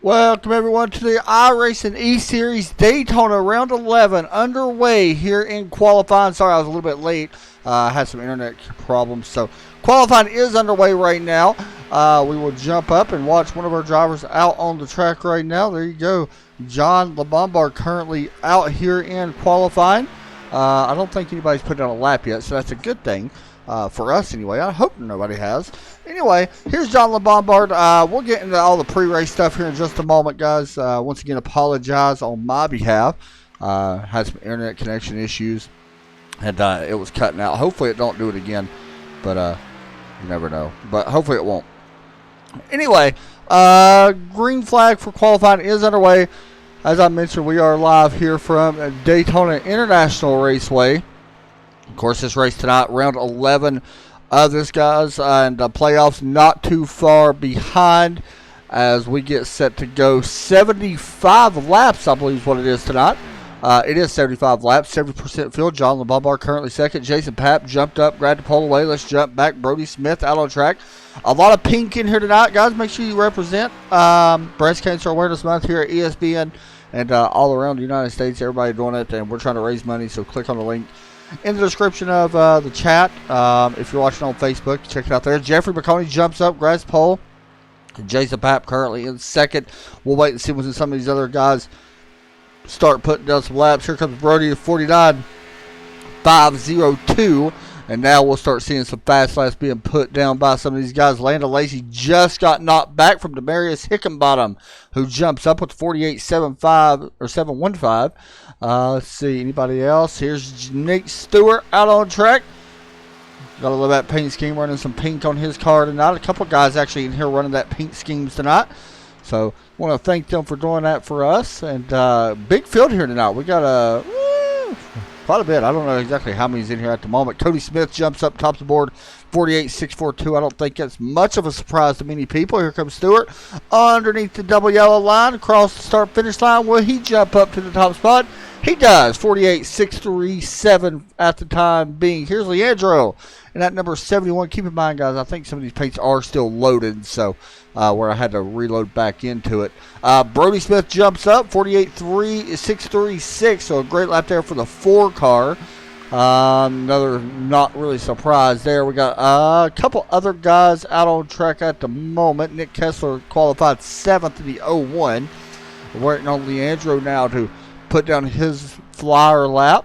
Welcome everyone to the Iracing E-Series Daytona Round 11 underway here in qualifying. Sorry I was a little bit late. I had some internet problems. So qualifying is underway right now. We will jump up and watch one of our drivers out on the track right now. There you go. John LeBombard currently out here in qualifying. I don't think anybody's put down a lap yet, so that's a good thing. For us anyway. I hope nobody has. Anyway, here's John LeBombard. We'll get into all the pre-race stuff here in just a moment, guys. Once again, apologize on my behalf. Had some internet connection issues, and it was cutting out. Hopefully it don't do it again, but you never know. But hopefully it won't. Anyway, green flag for qualifying is underway. As I mentioned, we are live here from Daytona International Raceway. Of course, this race tonight, round 11 of this, guys, and the playoffs not too far behind as we get set to go 75 laps, I believe is what it is tonight. It is 75 laps, 70% field. John LeBombard currently second. Jason Papp jumped up, grabbed the pole away. Let's jump back. Brody Smith out on track. A lot of pink in here tonight, guys. Make sure you represent Breast Cancer Awareness Month here at ESPN and all around the United States. Everybody doing it, and we're trying to raise money, so click on the link in the description of the chat. If you're watching on Facebook, check it out there. Jeffrey McConey jumps up, grabs pole. Jason Papp currently in second. We'll wait and see when some of these other guys start putting down some laps. Here comes Brody at 49.502. And now we'll start seeing some fast laps being put down by some of these guys. Landon Lacey just got knocked back from Demarius Hickenbottom, who jumps up with 48.75 or 715. Let's see, anybody else? Here's Nate Stewart out on track. Got a little of that paint scheme, running some pink on his car tonight. A couple guys actually in here running that paint schemes tonight. So want to thank them for doing that for us. And big field here tonight. We got quite a bit. I don't know exactly how many's in here at the moment. Cody Smith jumps up top of the board, 48.642. I don't think that's much of a surprise to many people. Here comes Stewart underneath the double yellow line, across the start-finish line. Will he jump up to the top spot? He does. 48.637 at the time being. Here's Leandro and at number 71. Keep in mind, guys, I think some of these paints are still loaded, so where I had to reload back into it. Brody Smith jumps up, 48.636, so a great lap there for the 4 car. Another not really surprise there. We got a couple other guys out on track at the moment. Nick Kessler qualified 7th in the 01. We're waiting on Leandro now to put down his flyer lap.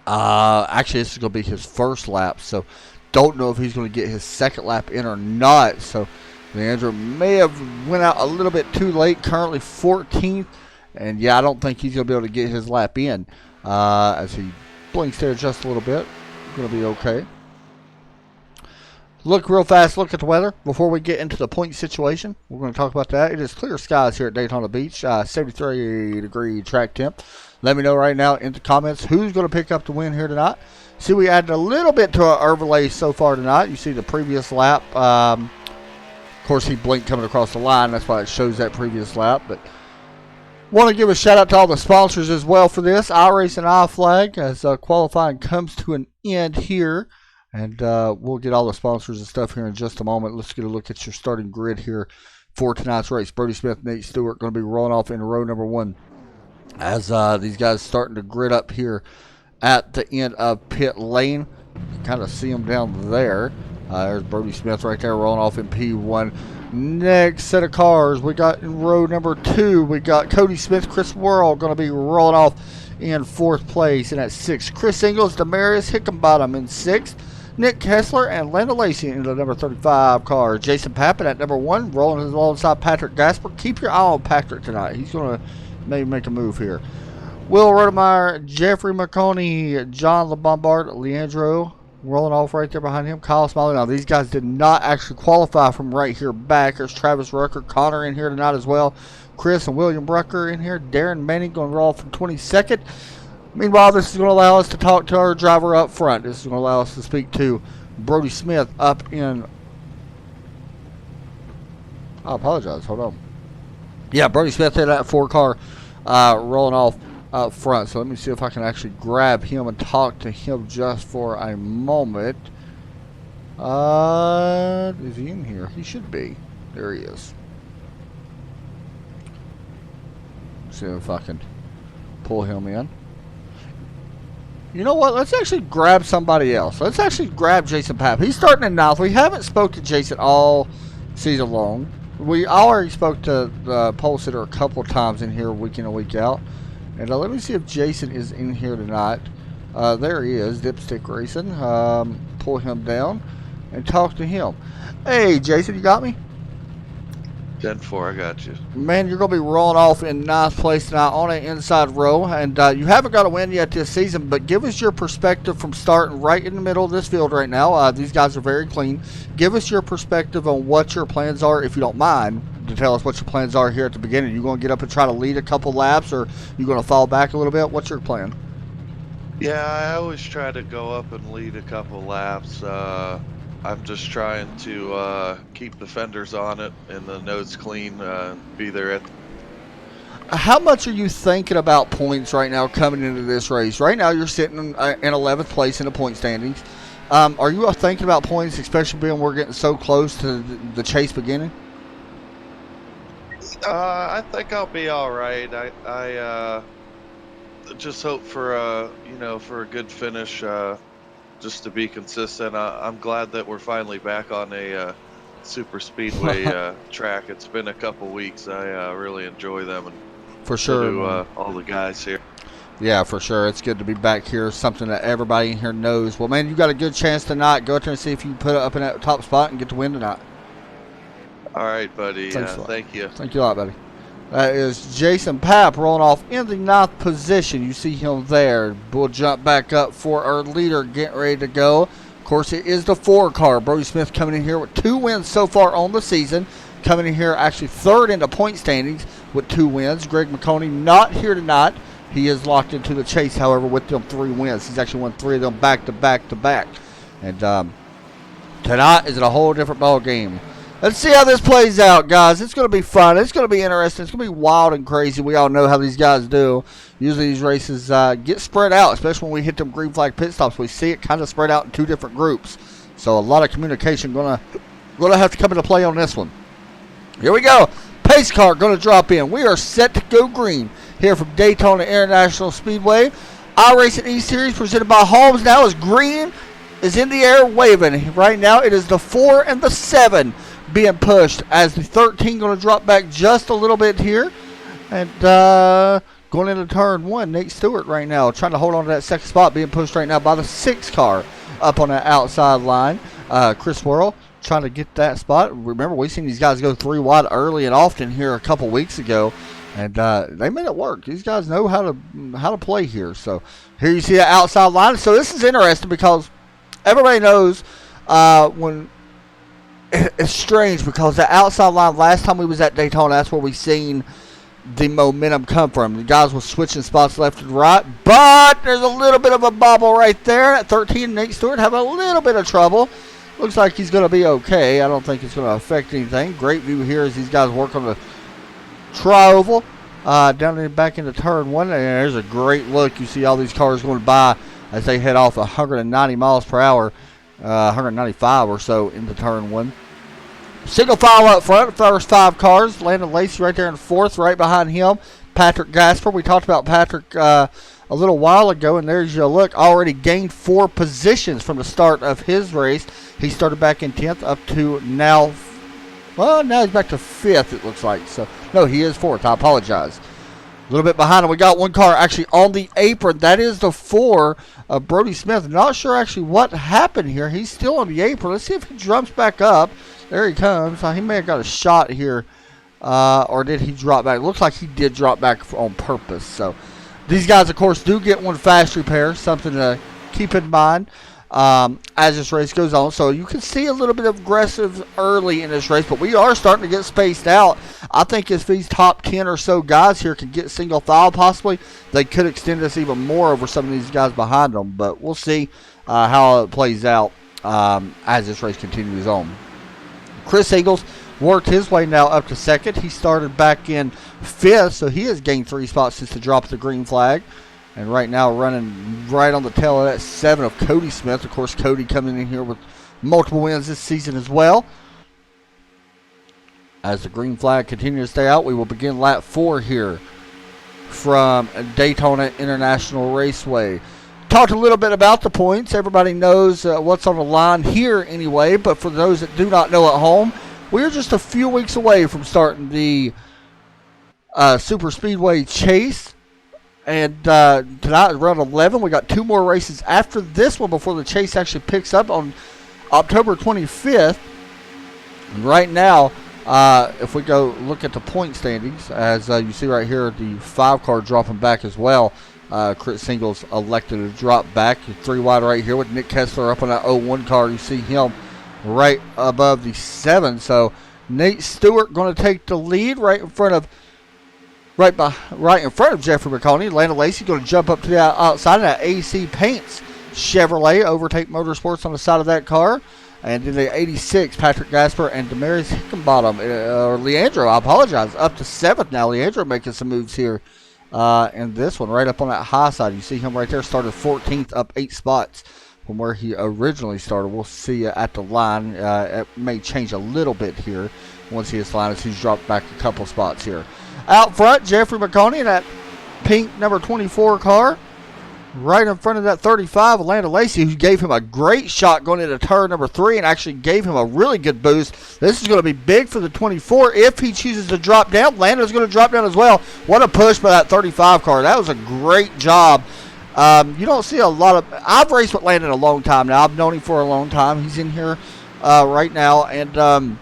Actually, this is going to be his first lap, so don't know if he's going to get his second lap in or not. So Leandro may have went out a little bit too late, currently 14th. And yeah, I don't think he's going to be able to get his lap in as he blinks there just a little bit. Going to be okay. Look real fast, look at the weather before we get into the point situation. We're going to talk about that. It is clear skies here at Daytona Beach, 73-degree track temp. Let me know right now in the comments who's going to pick up the win here tonight. See, we added a little bit to our overlay so far tonight. You see the previous lap. Of course, he blinked coming across the line. That's why it shows that previous lap. But want to give a shout out to all the sponsors as well for this. iRace and iFlag as qualifying comes to an end here. And we'll get all the sponsors and stuff here in just a moment. Let's get a look at your starting grid here for tonight's race. Brody Smith, Nate Stewart going to be rolling off in row number 1 as these guys starting to grid up here at the end of pit lane. You kind of see them down there. There's Brody Smith right there rolling off in P1. Next set of cars, we got in row number 2, we got Cody Smith, Chris Worrell going to be rolling off in 4th place. And at 6th, Chris Ingles, Demarius Hickenbottom in 6th. Nick Kessler and Landon Lacey into the number 35 car. Jason Pappin at number 1, rolling alongside Patrick Gasper. Keep your eye on Patrick tonight. He's going to maybe make a move here. Will Rodemeyer, Jeffrey McConey, John LeBombard, Leandro rolling off right there behind him. Kyle Smiley. Now, these guys did not actually qualify from right here back. There's Travis Rucker, Connor in here tonight as well. Chris and William Brucker in here. Darren Manning going to roll from 22nd. Meanwhile, this is going to allow us to talk to our driver up front. This is going to allow us to speak to Brody Smith up in... I apologize. Hold on. Yeah, Brody Smith had that 4 car rolling off up front. So let me see if I can actually grab him and talk to him just for a moment. Is he in here? He should be. There he is. See if I can pull him in. You know what? Let's actually grab somebody else. Let's actually grab Jason Papp. He's starting in ninth. We haven't spoke to Jason all season long. We already spoke to the pole sitter a couple times in here week in and week out. And let me see if Jason is in here tonight. There he is, Dipstick Racing. Pull him down and talk to him. Hey, Jason, you got me? 10-4, I got you. Man, you're going to be rolling off in ninth place tonight on an inside row. And you haven't got a win yet this season, but give us your perspective from starting right in the middle of this field right now. These guys are very clean. Give us your perspective on what your plans are, if you don't mind, to tell us what your plans are here at the beginning. You going to get up and try to lead a couple laps, or you going to fall back a little bit? What's your plan? Yeah, I always try to go up and lead a couple laps. I'm just trying to keep the fenders on it and the nose clean, be there at. How much are you thinking about points right now coming into this race? Right now you're sitting in 11th place in the point standings. Are you thinking about points, especially being we're getting so close to the chase beginning? I think I'll be all right. I just hope for for a good finish. Just to be consistent. I'm glad that we're finally back on a super speedway track. It's been a couple weeks. I really enjoy them, and for sure, to, all the guys here. Yeah, for sure. It's good to be back here. Something that everybody in here knows. Well, man, you got a good chance tonight. Go out there and see if you can put it up in that top spot and get the win tonight. All right, buddy. Thank you. Thank you a lot, buddy. That is Jason Papp rolling off in the 9th position. You see him there. We'll jump back up for our leader getting ready to go. Of course, it is the 4 car. Brody Smith coming in here with 2 wins so far on the season. Coming in here actually 3rd in the point standings with 2 wins. Greg McConey not here tonight. He is locked into the chase, however, with them 3 wins. He's actually won 3 of them back to back to back. And tonight is a whole different ball game. Let's see how this plays out, guys. It's going to be fun. It's going to be interesting. It's going to be wild and crazy. We all know how these guys do. Usually these races get spread out, especially when we hit them green flag pit stops. We see it kind of spread out in 2 different groups. So a lot of communication going to have to come into play on this one. Here we go. Pace car going to drop in. We are set to go green here from Daytona International Speedway. Iracing E-Series presented by HomesNow is green is in the air waving. Right now it is the 4 and the 7 being pushed as the 13 going to drop back just a little bit here. And going into turn 1, Nate Stewart right now trying to hold on to that second spot, being pushed right now by the 6 car up on that outside line. Chris Worrell trying to get that spot. Remember, we've seen these guys go 3 wide early and often here a couple weeks ago, and they made it work. These guys know how to play here. So here you see that outside line. So this is interesting because everybody knows when it's strange, because the outside line last time we was at Daytona, that's where we seen the momentum come from. The guys were switching spots left and right, but there's a little bit of a bobble right there. At 13, Nate Stewart having a little bit of trouble. Looks like he's going to be okay. I don't think it's going to affect anything. Great view here as these guys work on the tri-oval. Down in back into turn 1, and there's a great look. You see all these cars going by as they head off 190 miles per hour, 195 or so into turn 1. Single file up front, first 5 cars. Landon Lacey right there in 4th, right behind him. Patrick Gasper. We talked about Patrick a little while ago, and there's your look. Already gained 4 positions from the start of his race. He started back in 10th up to now. Well, now he's back to 5th, it looks like. So, no, he is 4th. I apologize. A little bit behind him. We got 1 car actually on the apron. That is the 4 of Brody Smith. Not sure actually what happened here. He's still on the apron. Let's see if he jumps back up. There he comes. He may have got a shot here. Or did he drop back? Looks like he did drop back on purpose. So these guys, of course, do get 1 fast repair. Something to keep in mind as this race goes on. So you can see a little bit of aggressive early in this race, but we are starting to get spaced out. I think if these top 10 or so guys here can get single file possibly, they could extend us even more over some of these guys behind them. But we'll see how it plays out as this race continues on. Chris Eagles worked his way now up to 2nd. He started back in 5th, so he has gained 3 spots since the drop of the green flag. And right now running right on the tail of that 7 of Cody Smith. Of course, Cody coming in here with multiple wins this season as well. As the green flag continues to stay out, we will begin lap 4 here from Daytona International Raceway. Talked a little bit about the points. Everybody knows what's on the line here anyway, but for those that do not know at home, we're just a few weeks away from starting the Super Speedway Chase. And tonight is round 11. We got 2 more races after this one before the chase actually picks up on October 25th. And right now, if we go look at the point standings, as you see right here, the 5 car dropping back as well. Chris Singles elected to drop back. 3 wide right here with Nick Kessler up on that 01 car. You see him right above the 7. So Nate Stewart going to take the lead right in front of Jeffrey McConaughey. Landon Lacey going to jump up to the outside of that AC Paints Chevrolet. Overtake Motorsports on the side of that car. And then the 86, Patrick Gasper and Damaris Hickenbottom, or Leandro, I apologize, up to 7th now. Leandro making some moves here. And this one right up on that high side. You see him right there, started 14th, up 8 spots from where he originally started. We'll see at the line. It may change a little bit here once he hits the line as he's dropped back a couple spots here. Out front, Jeffrey McConaughey in that pink number 24 car. Right in front of that 35, Landon Lacey, who gave him a great shot going into turn number 3 and actually gave him a really good boost. This is going to be big for the 24 if he chooses to drop down. Landon's going to drop down as well. What a push by that 35 car. That was a great job. You don't see a lot of... I've raced with Landon a long time now. I've known him for a long time. He's in here right now. And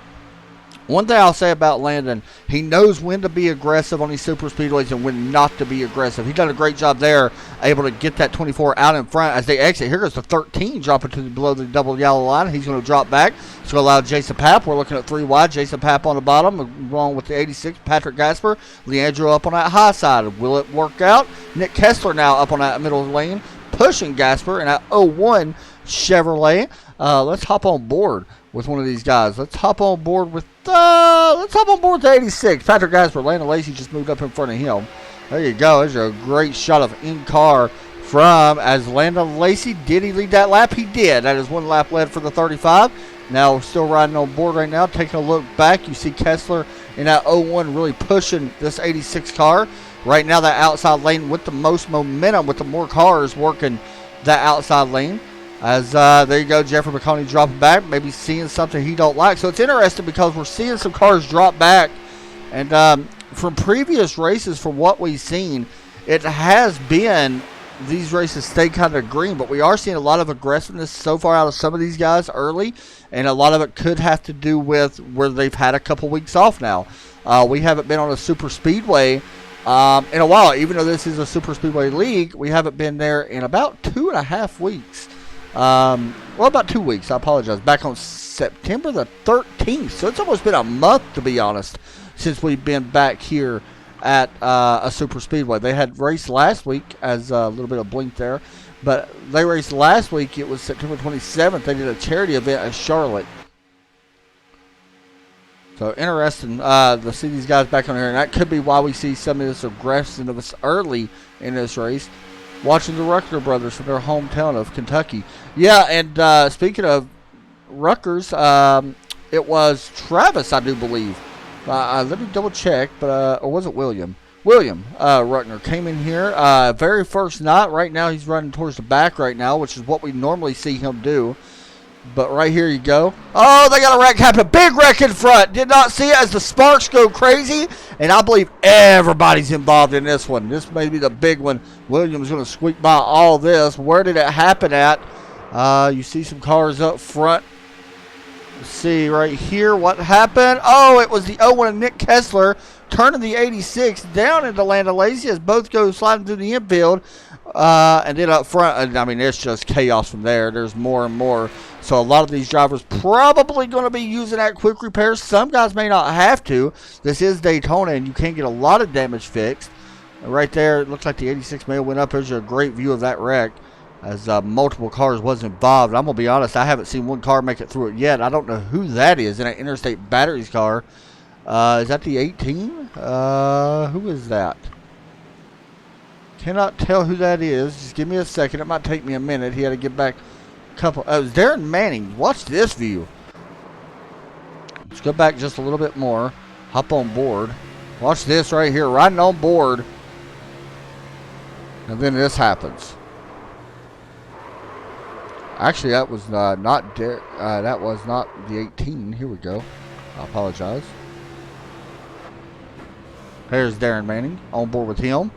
one thing I'll say about Landon, he knows when to be aggressive on these super speedways and when not to be aggressive. He's done a great job there, able to get that 24 out in front as they exit. Here goes the 13, dropping to below the double yellow line. He's going to drop back. It's going to allow Jason Papp. We're looking at 3 wide. Jason Papp on the bottom, along with the 86, Patrick Gasper. Leandro up on that high side. Will it work out? Nick Kessler now up on that middle lane, pushing Gasper in that 01 Chevrolet. Let's hop on board with one of these guys. Let's hop on board with the 86. Patrick Gasper. Landon Lacey just moved up in front of him. There you go. There's a great shot of in-car from as Landon Lacey. Did he lead that lap? He did. That is 1 lap led for the 35. Now still riding on board right now. Taking a look back, you see Kessler in that 01 really pushing this 86 car. Right now that outside lane with the most momentum, with the more cars working that outside lane. As there you go, Jeffrey McConaughey dropping back, maybe seeing something he don't like. So it's interesting because we're seeing some cars drop back. And from previous races, from what we've seen, it has been these races stay kind of green. But we are seeing a lot of aggressiveness so far out of some of these guys early. And a lot of it could have to do with where they've had a couple weeks off now. We haven't been on a super speedway in a while. Even though this is a super speedway league, we haven't been there in about 2.5 weeks. Well, about 2 weeks, I apologize. Back on September the 13th. So it's almost been a month, to be honest, since we've been back here at a super speedway. They had raced last week, as a little bit of blink there. But they raced last week. It was September 27th. They did a charity event at Charlotte. So interesting to see these guys back on here. And that could be why we see some of this aggressiveness early in this race. Watching the Rucker brothers from their hometown of Kentucky. Yeah, and speaking of Ruckers, it was Travis, I do believe. Let me double check, but or was it William? William Ruckner came in here very first night. Right now he's running towards the back right now, which is what we normally see him do. But right here you go. Oh, they got a wreck happen. A big wreck in front. Did not see it as the sparks go crazy. And I believe everybody's involved in this one. This may be the big one. Williams going to squeak by all this. Where did it happen at? You see some cars up front. Let's see right here what happened. Oh, it was the 01 Nick Kessler turning the 86 down into Landon Lacey as both go sliding through the infield. And then up front, I mean, it's just chaos from there. There's more and more. So a lot of these drivers probably going to be using that quick repair. Some guys may not have to. This is Daytona, and you can get a lot of damage fixed. Right there, it looks like the 86 may have went up. There's a great view of that wreck as multiple cars was involved. I'm going to be honest, I haven't seen one car make it through it yet. I don't know who that is in an Interstate Batteries car. Is that the 18? Who is that? Cannot tell who that is. Just give me a second. It might take me a minute. He had to get back a couple. Oh, it was Darren Manning. Watch this view. Let's go back just a little bit more. Hop on board. Watch this right here. Riding on board And then this happens. Actually, that was not that was not the 18. Here we go. I apologize. Here's Darren Manning on board with him.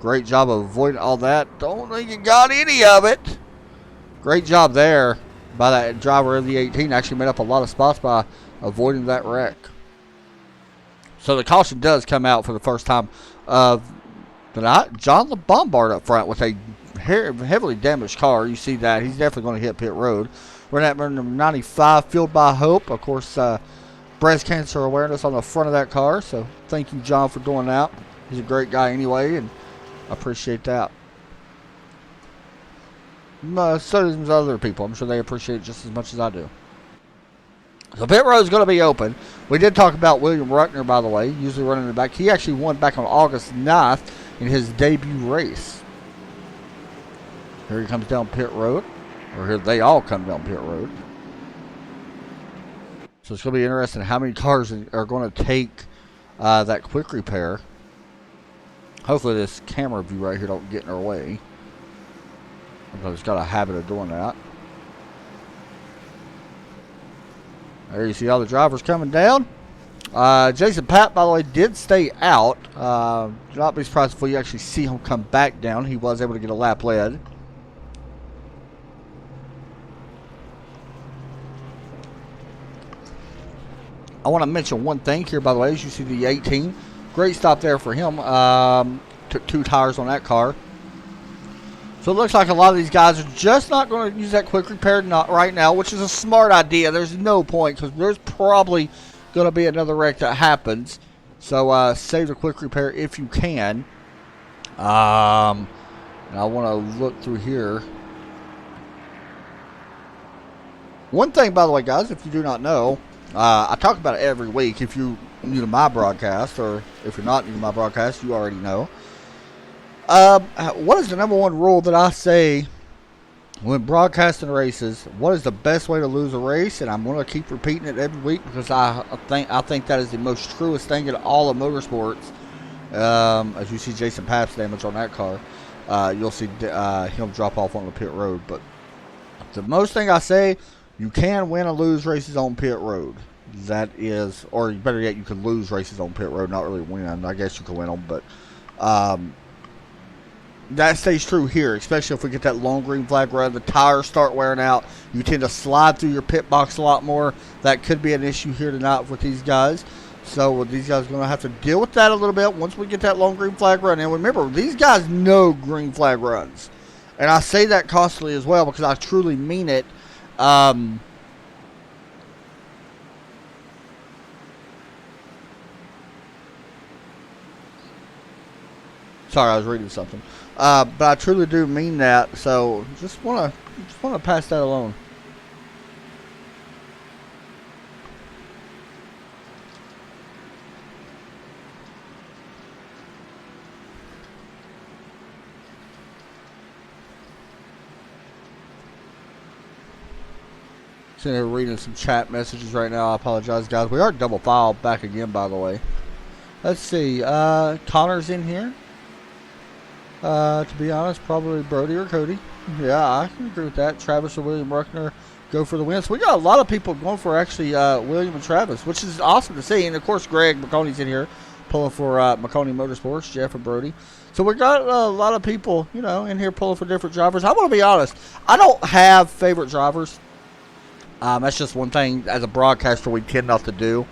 Great job of avoiding all that. Don't think you got any of it. Great job there by that driver of the 18. Actually made up a lot of spots by avoiding that wreck. So the caution does come out for the first time of the night. John Bombard up front with a heavily damaged car. You see that. He's definitely going to hit pit road. We're at number 95, Fueled by Hope. Of course, breast cancer awareness on the front of that car. So thank you, John, for doing that. He's a great guy anyway, and I appreciate that. So do other people. I'm sure they appreciate it just as much as I do. So pit road is going to be open. We did talk about William Ruckner, by the way, usually running in the back. He actually won back on August 9th in his debut race. Here he comes down pit road. Or here they all come down pit road. So it's going to be interesting how many cars are going to take that quick repair. Hopefully this camera view right here don't get in our way. Because it's got a habit of doing that. There you see all the drivers coming down. Jason Papp, by the way, did stay out. Do not be surprised if we actually see him come back down. He was able to get a lap led. I want to mention one thing here, by the way, as you see the 18. Great stop there for him. Took 2 tires on that car. So it looks like a lot of these guys are just not going to use that quick repair right now, which is a smart idea. There's no point because there's probably going to be another wreck that happens. So save the quick repair if you can. And I want to look through here. One thing, by the way, guys, if you do not know, I talk about it every week. If you're new to my broadcast, or if you're not new to my broadcast, you already know. What is the number one rule that I say when broadcasting races? What is the best way to lose a race? And I'm going to keep repeating it every week because I think that is the most truest thing in all of motorsports. As you see Jason Papp's damage on that car, you'll see him drop off on the pit road. But the most thing I say, you can win and lose races on pit road. That is, or better yet, you can lose races on pit road, not really win. I guess you can win them, but that stays true here, especially if we get that long green flag run. The tires start wearing out. You tend to slide through your pit box a lot more. That could be an issue here tonight with these guys. So these guys are going to have to deal with that a little bit once we get that long green flag run. And remember, these guys know green flag runs. And I say that constantly as well because I truly mean it. Sorry, I was reading something. But I truly do mean that. So just want to pass that along. Sitting here reading some chat messages right now. I apologize, guys. We are double file back again, by the way. Let's see. Connor's in here. To be honest, probably Brody or Cody. Yeah, I can agree with that. Travis or William Ruckner go for the win. So we got a lot of people going for actually William and Travis, which is awesome to see. And of course, Greg McConey's in here pulling for McConey Motorsports, Jeff and Brody. So we got a lot of people, in here pulling for different drivers. I want to be honest. I don't have favorite drivers. That's just one thing as a broadcaster we tend not to do.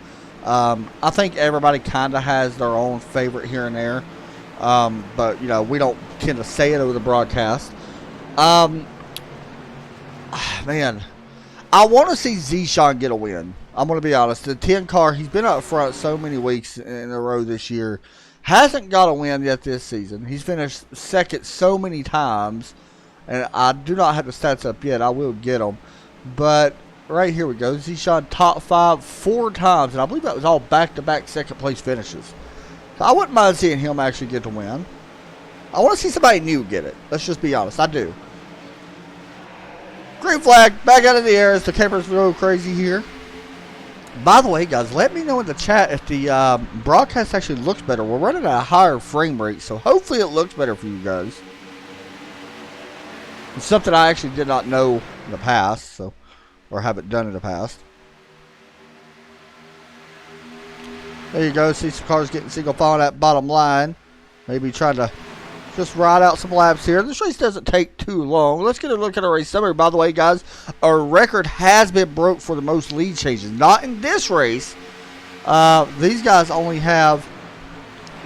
I think everybody kind of has their own favorite here and there. But, we don't tend to say it over the broadcast. Man, I want to see Zishan get a win. I'm going to be honest. The 10 car, he's been up front so many weeks in a row this year. Hasn't got a win yet this season. He's finished second so many times. And I do not have the stats up yet. I will get them. But right here we go. Zishan top 5 4 times. And I believe that was all back-to-back second place finishes. So I wouldn't mind seeing him actually get the win. I want to see somebody new get it. Let's just be honest. I do. Green flag. Back out of the air as the cameras go crazy here. By the way, guys, let me know in the chat if the broadcast actually looks better. We're running at a higher frame rate, so hopefully it looks better for you guys. It's something I actually did not know in the past, so, or haven't done in the past. There you go. See some cars getting single file on that bottom line. Maybe trying to just ride out some laps here. This race doesn't take too long. Let's get a look at our race summary. By the way, guys, our record has been broke for the most lead changes. Not in this race. These guys only have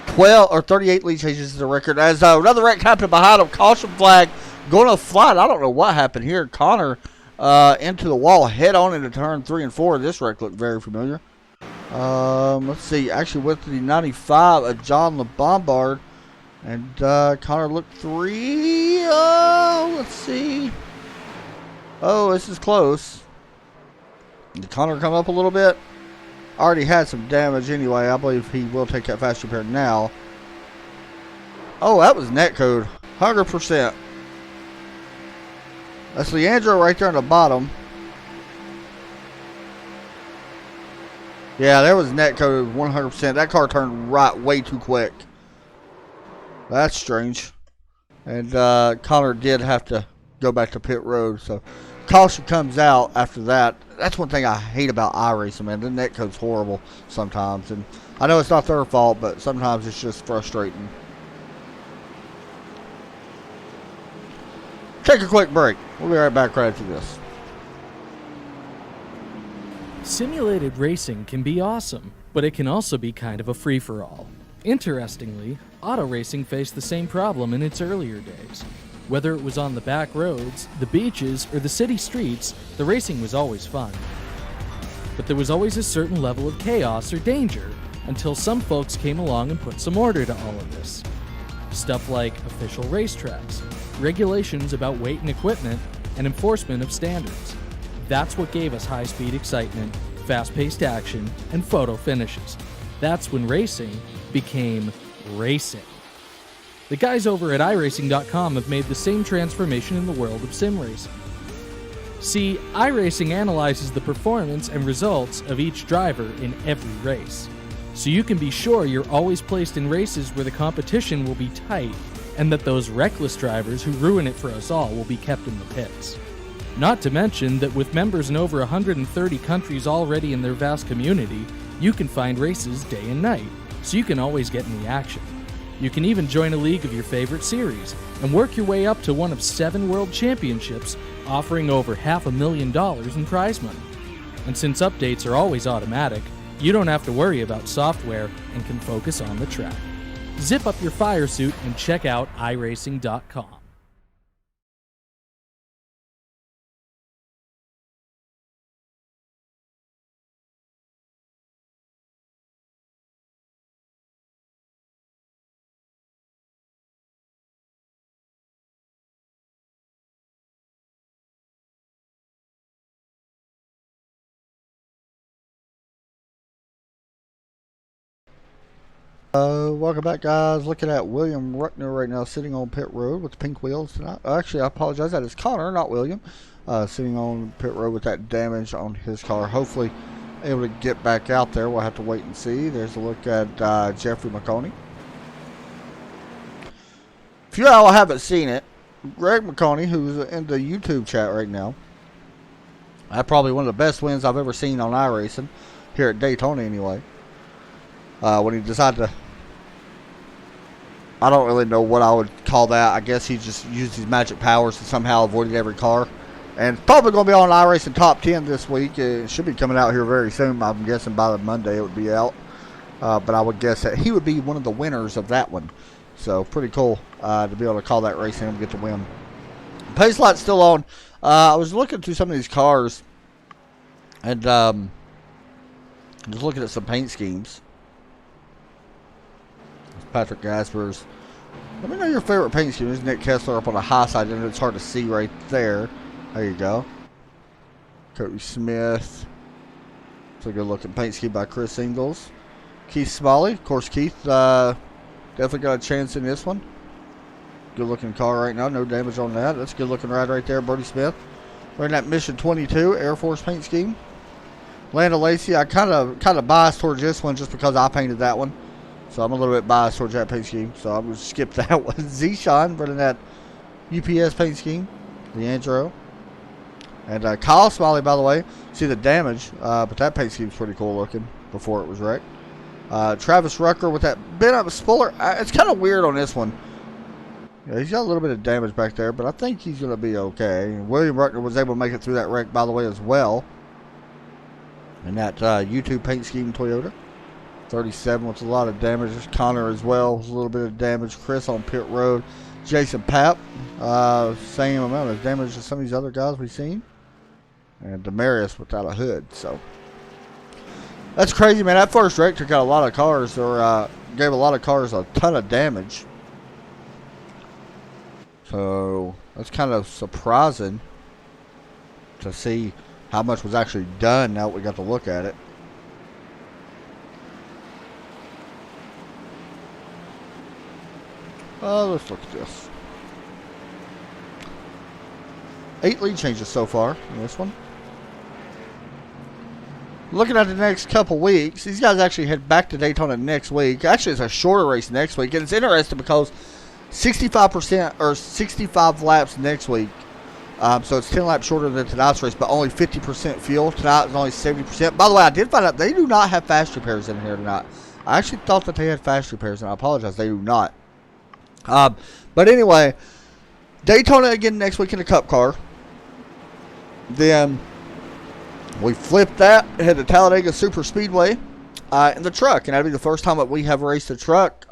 12 or 38 lead changes as the record. As another wreck happened behind them. Caution flag going to fly. I don't know what happened here. Connor into the wall head on into turn 3 and 4. This wreck looked very familiar. Let's see. Actually, with the 95 of John LeBombard. And Connor looked 3. Oh, let's see. Oh, this is close. Did Connor come up a little bit? Already had some damage anyway. I believe he will take that fast repair now. Oh, that was netcode. 100%. That's Leandro right there on the bottom. Yeah, there was netcode 100%. That car turned right way too quick. That's strange. And Connor did have to go back to pit road. So caution comes out after that. That's one thing I hate about iRacing, man. The netcode's horrible sometimes. And I know it's not their fault, but sometimes it's just frustrating. Take a quick break. We'll be right back right after this. Simulated racing can be awesome, but it can also be kind of a free-for-all. Interestingly, auto racing faced the same problem in its earlier days. Whether it was on the back roads, the beaches, or the city streets, the racing was always fun. But there was always a certain level of chaos or danger until some folks came along and put some order to all of this. Stuff like official racetracks, regulations about weight and equipment, and enforcement of standards. That's what gave us high-speed excitement, fast-paced action, and photo finishes. That's when racing became racing. The guys over at Iracing.com have made the same transformation in the world of sim racing. See, iRacing analyzes the performance and results of each driver in every race, so you can be sure you're always placed in races where the competition will be tight and that those reckless drivers who ruin it for us all will be kept in the pits. Not to mention that with members in over 130 countries already in their vast community, you can find races day and night, so you can always get in the action. You can even join a league of your favorite series and work your way up to one of 7 world championships, offering over $500,000 in prize money. And since updates are always automatic, you don't have to worry about software and can focus on the track. Zip up your fire suit and check out iracing.com. Welcome back, guys. Looking at William Ruckner right now, sitting on pit road with the pink wheels tonight. Actually, I apologize. That is Connor, not William, sitting on pit road with that damage on his car. Hopefully, able to get back out there. We'll have to wait and see. There's a look at Jeffrey McConey. If you all haven't seen it, Greg McConey, who's in the YouTube chat right now, had probably one of the best wins I've ever seen on iRacing here at Daytona, anyway. When he decided to, I don't really know what I would call that. I guess he just used his magic powers and somehow avoided every car. And it's probably going to be on iRacing Top 10 this week. It should be coming out here very soon. I'm guessing by the Monday it would be out. But I would guess that he would be one of the winners of that one. So pretty cool to be able to call that race and get the win. Pace light's still on. I was looking through some of these cars and just looking at some paint schemes. Patrick Gasper's. Let me know your favorite paint scheme. There's Nick Kessler up on the high side, and it's hard to see right there. There you go. Cody Smith. It's a good looking paint scheme by Chris Ingalls. Keith Smalley. Of course, Keith definitely got a chance in this one. Good looking car right now. No damage on that. That's a good looking ride right there. Brody Smith. We're in that Mission 22 Air Force paint scheme. Landa Lacey. I kind of biased towards this one just because I painted that one. So I'm a little bit biased towards that paint scheme. So I'm going to skip that one. Z-Shine running that UPS paint scheme. Leandro. And Kyle Smiley, by the way. See the damage, but that paint scheme's pretty cool looking before it was wrecked. Travis Rucker with that bent up spoiler. It's kind of weird on this one. Yeah, he's got a little bit of damage back there, but I think he's going to be okay. William Rucker was able to make it through that wreck, by the way, as well. And that YouTube paint scheme Toyota. 37 with a lot of damage. There's Connor as well with a little bit of damage. Chris on pit road. Jason Papp, same amount of damage as some of these other guys we've seen. And Demarius without a hood. So that's crazy, man. That first wreck took out a lot of cars, or gave a lot of cars a ton of damage. So that's kind of surprising to see how much was actually done now that we got to look at it. Let's look at this. 8 lead changes so far in this one. Looking at the next couple weeks, these guys actually head back to Daytona next week. Actually, it's a shorter race next week, and it's interesting because 65% or 65 laps next week. So it's 10 laps shorter than tonight's race, but only 50% fuel. Tonight is only 70%. By the way, I did find out they do not have fast repairs in here tonight. I actually thought that they had fast repairs, and I apologize, they do not. But anyway, Daytona again next week in the Cup car. Then we flip that, head to Talladega Super Speedway in the truck. And that'll be the first time that we have raced a truck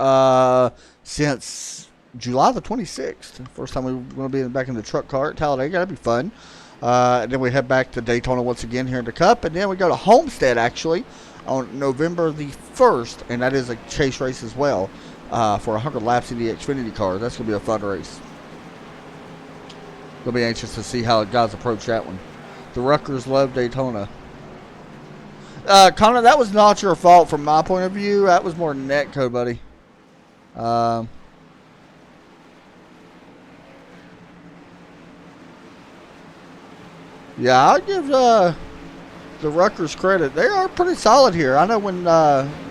since July the 26th. First time we're going to be back in the truck car at Talladega. That'll be fun. And then we head back to Daytona once again here in the Cup. And then we go to Homestead actually on November the 1st. And that is a chase race as well for 100 laps in the Xfinity car. That's going to be a fun race. We'll be anxious to see how guys approach that one. The Ruckers love Daytona. Connor, that was not your fault from my point of view. That was more net code, buddy. Yeah, I'll give the Ruckers credit. They are pretty solid here. I know when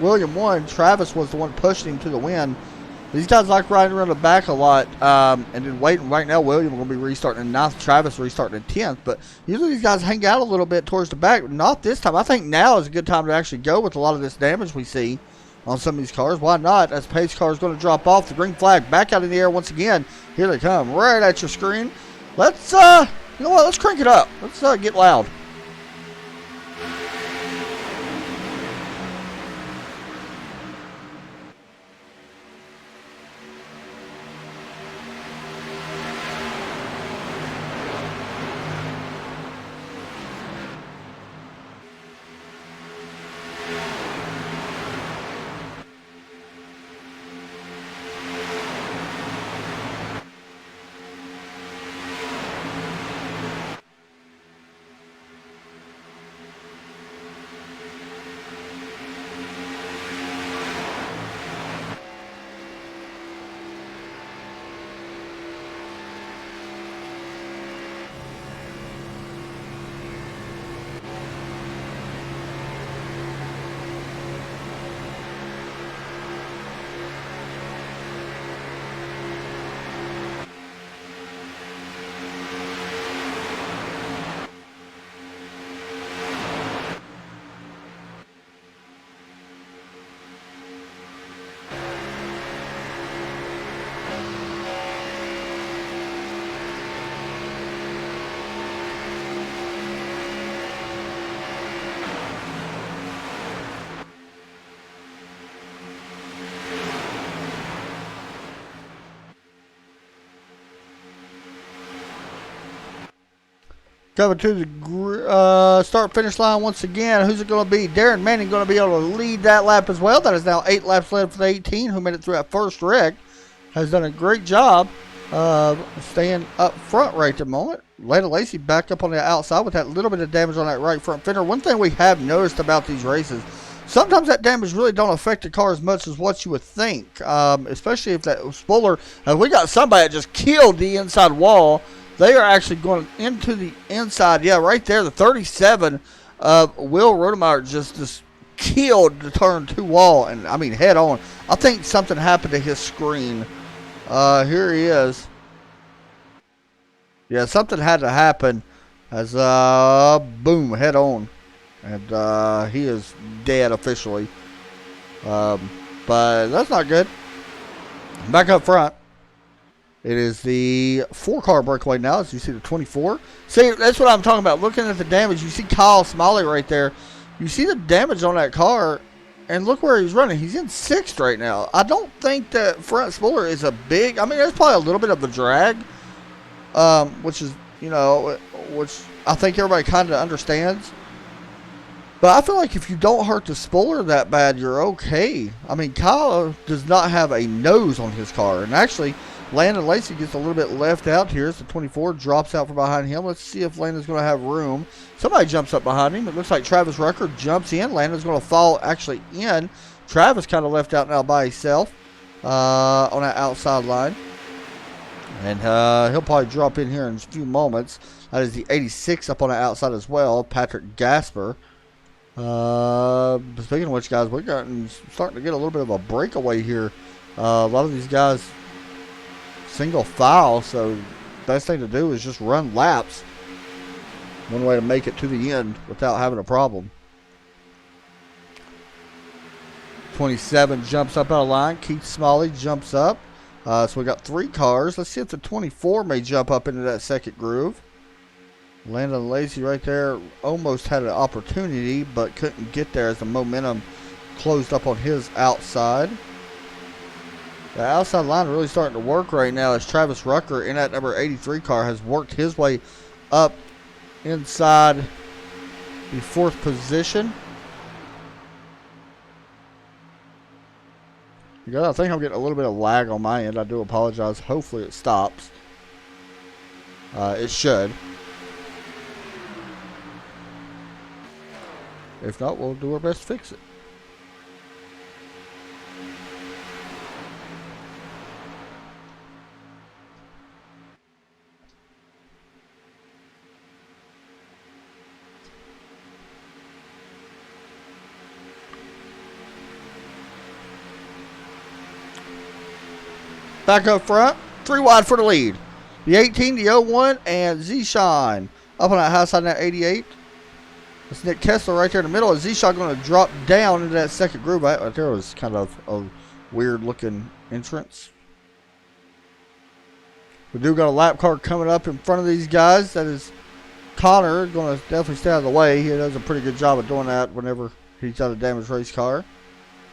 William won, Travis was the one pushing him to the win. These guys like riding around the back a lot and then waiting. Right now, William will be restarting in 9th, Travis restarting in 10th. But usually these guys hang out a little bit towards the back. Not this time. I think now is a good time to actually go with a lot of this damage we see on some of these cars. Why not? As pace car is going to drop off. The green flag back out in the air once again. Here they come right at your screen. Let's, you know what? Let's crank it up. Let's get loud. Coming to the start-finish line once again. Who's it going to be? Darren Manning going to be able to lead that lap as well. That is now 8 laps left for the 18, who made it through that first wreck. Has done a great job of staying up front right at the moment. Leda Lacey back up on the outside with that little bit of damage on that right front fender. One thing we have noticed about these races, sometimes that damage really don't affect the car as much as what you would think. Especially if that spoiler, we got somebody that just killed the inside wall. They are actually going into the inside. Yeah, right there, the 37 of Will Rodemeyer just killed the turn 2 wall. And, I mean, head on. I think something happened to his screen. Here he is. Yeah, something had to happen as, boom, head on. And he is dead officially. But that's not good. Back up front. It is the 4-car breakaway now, as you see the 24. See, that's what I'm talking about. Looking at the damage, you see Kyle Smalley right there. You see the damage on that car, and look where he's running. He's in 6th right now. I don't think that front spoiler is a big... I mean, there's probably a little bit of a drag, which is, you know, which I think everybody kind of understands. But I feel like if you don't hurt the spoiler that bad, you're okay. I mean, Kyle does not have a nose on his car. And actually, Landon Lacey gets a little bit left out here as the 24 drops out from behind him. Let's see if Landon's going to have room. Somebody jumps up behind him. It looks like Travis Rucker jumps in. Landon's going to fall actually in. Travis kind of left out now by himself on that outside line. And he'll probably drop in here in a few moments. That is the 86 up on the outside as well, Patrick Gasper. Speaking of which, guys, we're starting to get a little bit of a breakaway here. A lot of these guys single file, so best thing to do is just run laps. One way to make it to the end without having a problem. 27 jumps up out of line. Keith Smalley jumps up. So we got 3 cars. Let's see if the 24 may jump up into that second groove. Landon Lacey right there almost had an opportunity, but couldn't get there as the momentum closed up on his outside. The outside line really starting to work right now as Travis Rucker in that number 83 car has worked his way up inside the 4th position. I think I'm getting a little bit of lag on my end. I do apologize. Hopefully it stops. It should. If not, we'll do our best to fix it. Back up front, 3 wide for the lead. The 18, the 01, and Z-Shine. Up on that high side, that 88. That's Nick Kessler right there in the middle. Is Z-Shine going to drop down into that second groove? Right there was kind of a weird looking entrance. We do got a lap car coming up in front of these guys. That is Connor. Going to definitely stay out of the way. He does a pretty good job of doing that whenever he's got a damaged race car.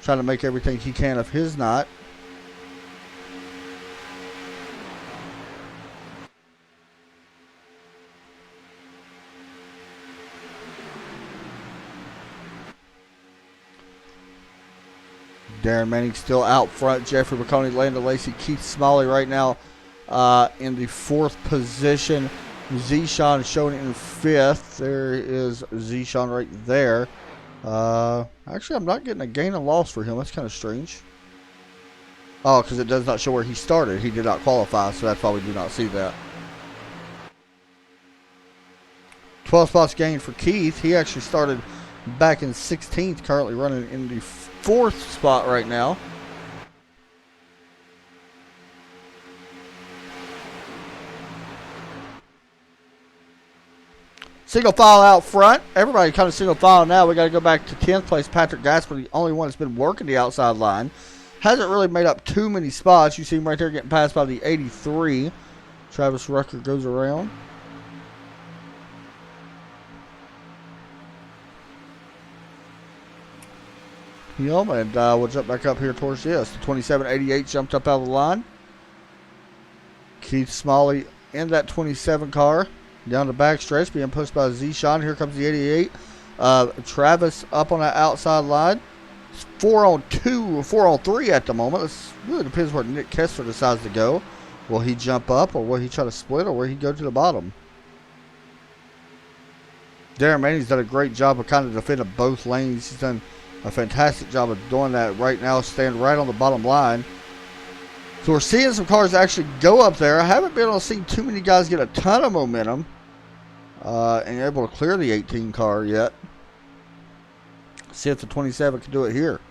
Trying to make everything he can of his not. Darren Manning still out front. Jeffrey McConaughey, Landon Lacey, Keith Smalley right now in the 4th position. Z-Shine showing in 5th. There is Z-Shine right there. Actually, I'm not getting a gain and loss for him. That's kind of strange. Oh, because it does not show where he started. He did not qualify, so that's why we do not see that. 12 spots gained for Keith. He actually started back in 16th, currently running in the 4th spot right now. Single file out front. Everybody kind of single file now. We got to go back to 10th place. Patrick Gasper, the only one that's been working the outside line. Hasn't really made up too many spots. You see him right there getting passed by the 83. Travis Rucker goes around. And we'll jump back up here towards this. The 2788 jumped up out of the line. Keith Smalley in that 27 car. Down the back stretch, being pushed by Z-Shine. Here comes the 88. Travis up on that outside line. It's 4 on 2, or 4 on 3 at the moment. It really depends where Nick Kessler decides to go. Will he jump up, or will he try to split, or will he go to the bottom? Darren Manning's done a great job of kind of defending both lanes. He's done a fantastic job of doing that right now, staying right on the bottom line. So we're seeing some cars actually go up there. I haven't been able to see too many guys get a ton of momentum and able to clear the 18 car yet. See if the 27 can do it here.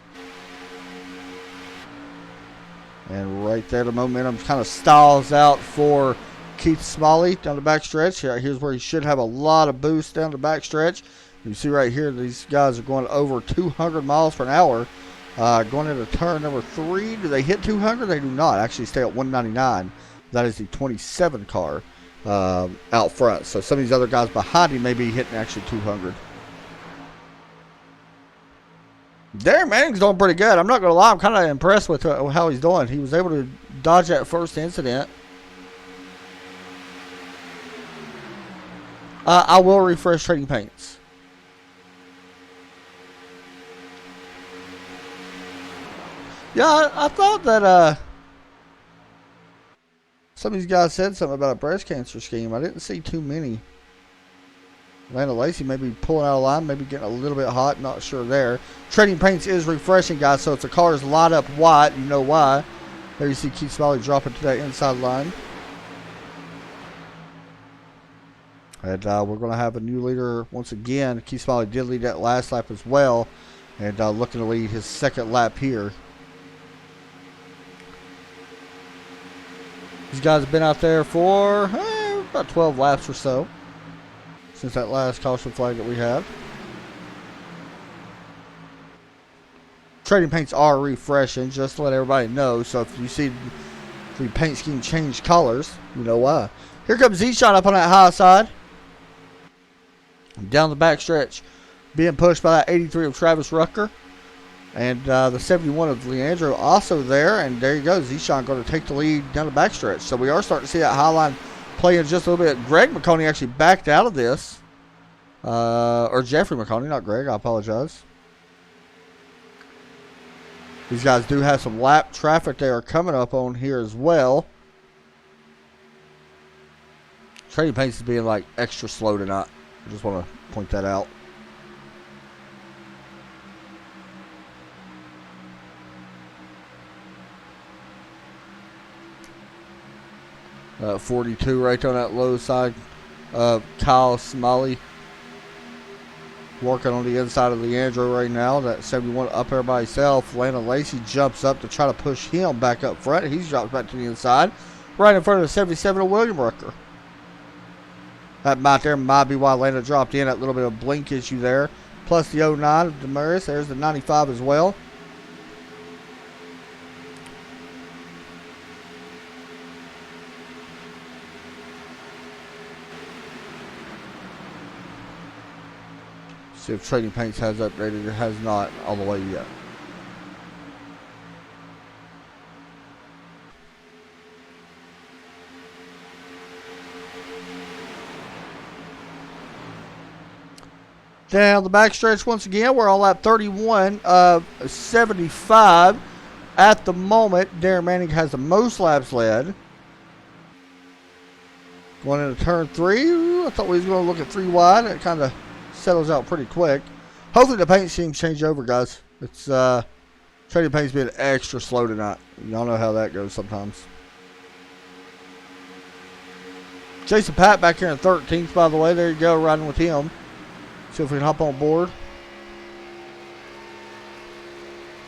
And right there, the momentum kind of stalls out for Keith Smalley down the back stretch. Here's where he should have a lot of boost down the back stretch. You see right here, these guys are going over 200 miles per hour. Going into turn number 3. Do they hit 200? They do not. Actually stay at 199. That is the 27 car out front. So some of these other guys behind him may be hitting actually 200. Darren Manning's doing pretty good. I'm not going to lie. I'm kind of impressed with how he's doing. He was able to dodge that first incident. I will refresh Trading Paints. Yeah, I thought that some of these guys said something about a breast cancer scheme. I didn't see too many. Lana Lacey may be pulling out of line, maybe getting a little bit hot, not sure there. Trading Paints is refreshing, guys, so if the cars light up white, you know why. There you see Keith Smalley dropping to that inside line. And we're going to have a new leader once again. Keith Smalley did lead that last lap as well, and looking to lead his second lap here. These guys have been out there for about 12 laps or so since that last caution flag that we have. Trading Paints are refreshing, just to let everybody know. So if you see the paint scheme change colors, you know why. Here comes Z-Shot up on that high side. Down the back stretch, being pushed by that 83 of Travis Rucker. And the 71 of Leandro also there. And there you go. Z-Shot going to take the lead down the back stretch. So we are starting to see that high line playing just a little bit. Greg McConey actually backed out of this. Or Jeffrey McConey, not Greg. I apologize. These guys do have some lap traffic they are coming up on here as well. Trading Paints is being like extra slow tonight. I just want to point that out. 42 right on that low side. Kyle Smalley working on the inside of Leandro right now. That 71 up there by himself. Lana Lacey jumps up to try to push him back up front. He's dropped back to the inside. Right in front of the 77 of William Rucker. That might be why Lana dropped in. That little bit of blink issue there. Plus the 09 of Demaris. There's the 95 as well. See if Trading Paints has upgraded. It has not all the way yet. Down the backstretch once again. We're on lap 31 of 75. At the moment, Darren Manning has the most laps led. Going into turn 3. I thought we was going to look at 3 wide. It kind of settles out pretty quick. Hopefully the paint schemes change over, guys. It's Trading Paint's been extra slow tonight. Y'all know how that goes sometimes. Jason Pat back here in 13th, by the way. There you go, riding with him. See if we can hop on board.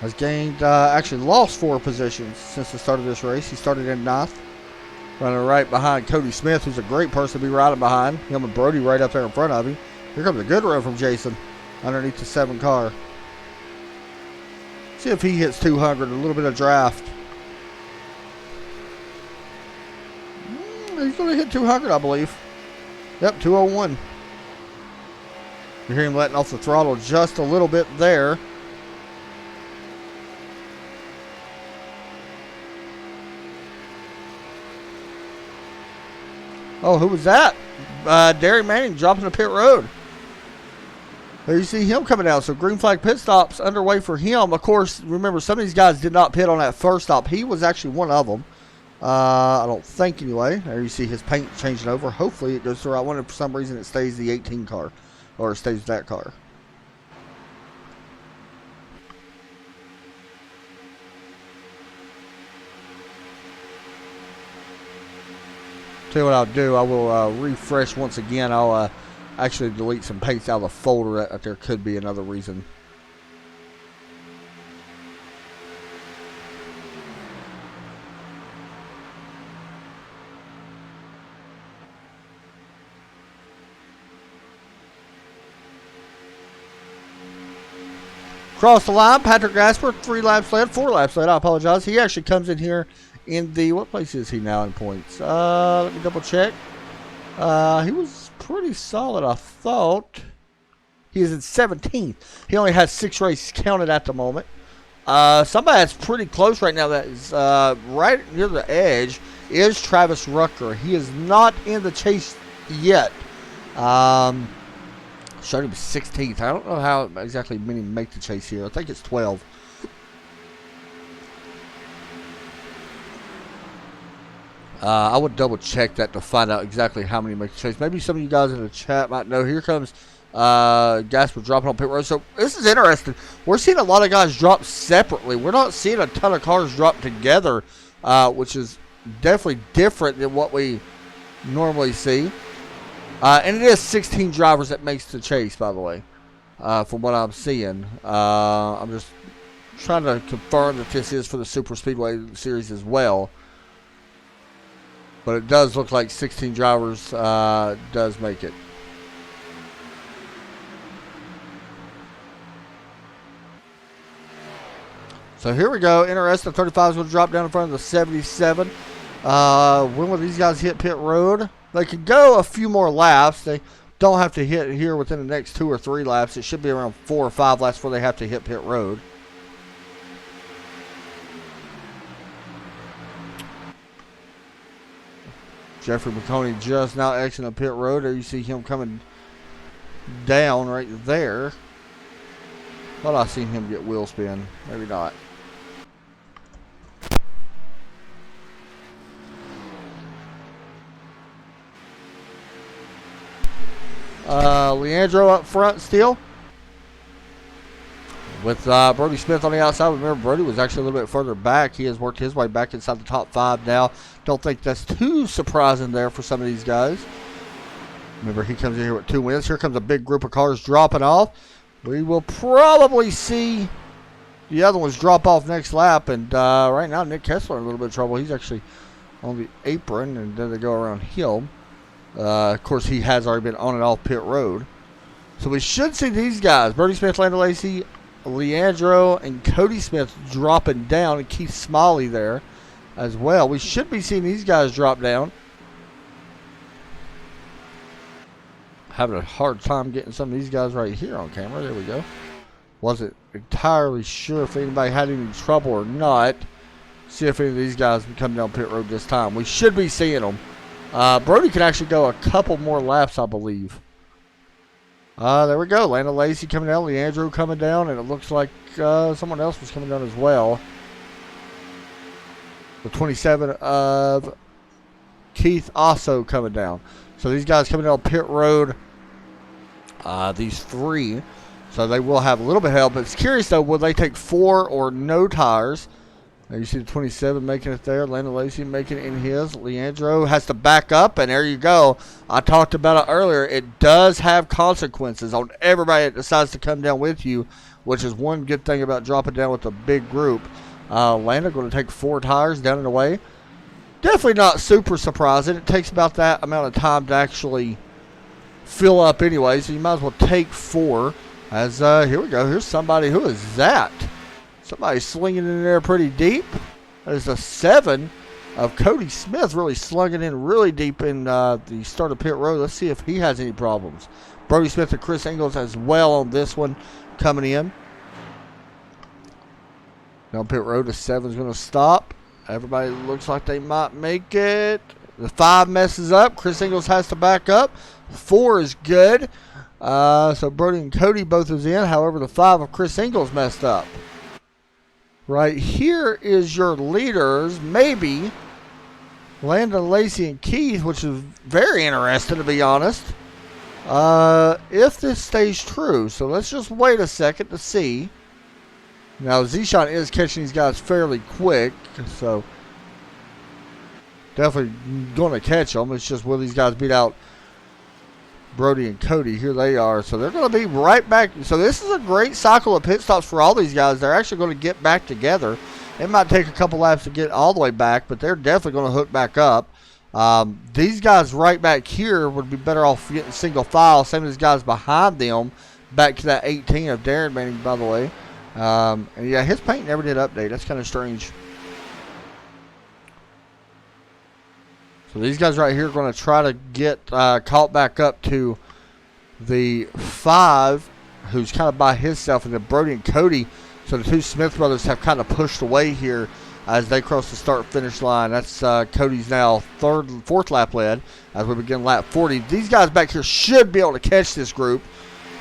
Has gained, actually lost 4 positions since the start of this race. He started in 9th. Running right behind Cody Smith, who's a great person to be riding behind. Him and Brody right up there in front of him. Here comes a good row from Jason underneath the 7 car. See if he hits 200, a little bit of draft. He's going to hit 200, I believe. Yep, 201. You hear him letting off the throttle just a little bit there. Oh, who was that? Darren Manning dropping the pit road. There you see him coming out. So green flag pit stops underway for him. Of course, remember, some of these guys did not pit on that first stop. He was actually one of them. I don't think anyway. There you see his paint changing over. Hopefully it goes to the right one. And for some reason it stays the 18 car. Or it stays that car. Tell you what I'll do. I will refresh once again. I'll actually delete some paints out of the folder. That there could be another reason. Cross the line, Patrick Gasper, 3 laps led, 4 laps led. I apologize. He actually comes in here in the, what place is he now in points? Let me double check. He was pretty solid, I thought. He is in 17th. He only has 6 races counted at the moment. Somebody that's pretty close right now that is right near the edge is Travis Rucker. He is not in the chase yet. Showed him 16th. I don't know how exactly many make the chase here. I think it's 12. I would double check that to find out exactly how many make the chase. Maybe some of you guys in the chat might know. Here comes Gasper dropping on pit road. So this is interesting. We're seeing a lot of guys drop separately. We're not seeing a ton of cars drop together, which is definitely different than what we normally see. And it is 16 drivers that makes the chase, by the way, from what I'm seeing. I'm just trying to confirm that this is for the Super Speedway Series as well. But it does look like 16 drivers does make it. So here we go. Interesting. 35 is going to drop down in front of the 77. When will these guys hit pit road? They could go a few more laps. They don't have to hit here within the next 2 or 3 laps. It should be around 4 or 5 laps before they have to hit pit road. Jeffrey McConaughey just now exiting the pit road. There you see him coming down right there. Thought I seen him get wheel spin. Maybe not. Leandro up front still. With Brody Smith on the outside. Remember, Brody was actually a little bit further back. He has worked his way back inside the top 5 now. Don't think that's too surprising there for some of these guys. Remember, he comes in here with 2 wins. Here comes a big group of cars dropping off. We will probably see the other ones drop off next lap. And right now, Nick Kessler in a little bit of trouble. He's actually on the apron, and then they go around him. Of course, he has already been on and off pit road. So we should see these guys, Brody Smith, Lando Lacey, Leandro, and Cody Smith dropping down, and Keith Smalley there as well. We should be seeing these guys drop down. Having a hard time getting some of these guys right here on camera. There we go. Wasn't entirely sure if anybody had any trouble or not. See if any of these guys can come down pit road this time. We should be seeing them. Brody can actually go a couple more laps, I believe. There we go. Lando Lacey coming down. Leandro coming down. And it looks like someone else was coming down as well. The 27 of Keith also coming down. So these guys coming down pit road. These 3. So they will have a little bit of help. It's curious, though, will they take 4 or no tires? Now you see the 27 making it there. Lando Lacey making it in his. Leandro has to back up, and there you go. I talked about it earlier. It does have consequences on everybody that decides to come down with you, which is one good thing about dropping down with a big group. Lando going to take 4 tires down and away. Definitely not super surprising. It takes about that amount of time to actually fill up anyway, so you might as well take 4. As here we go. Here's somebody. Who is that? Somebody slinging in there pretty deep. There's a 7 of Cody Smith really slugging in really deep in the start of pit road. Let's see if he has any problems. Brody Smith and Chris Ingles as well on this one coming in. Down pit road, the 7's going to stop. Everybody looks like they might make it. The 5 messes up. Chris Ingles has to back up. 4 is good. So Brody and Cody both is in. However, the 5 of Chris Ingles messed up. Right here is your leaders, maybe Landon, Lacey, and Keith, which is very interesting to be honest. If this stays true, so let's just wait a second to see. Now Zishan is catching these guys fairly quick, so definitely going to catch them. It's just will these guys beat out Brody and Cody? Here they are. So they're going to be right back. So this is a great cycle of pit stops for all these guys. They're actually going to get back together. It might take a couple laps to get all the way back, but they're definitely going to hook back up. These guys right back here would be better off getting single file. Same as guys behind them. Back to that 18 of Darren Manning, by the way. And yeah, his paint never did update. That's kind of strange. So these guys right here are going to try to get caught back up to the 5, who's kind of by himself, and then Brody and Cody. So the two Smith brothers have kind of pushed away here as they cross the start-finish line. That's Cody's now fourth lap lead as we begin lap 40. These guys back here should be able to catch this group.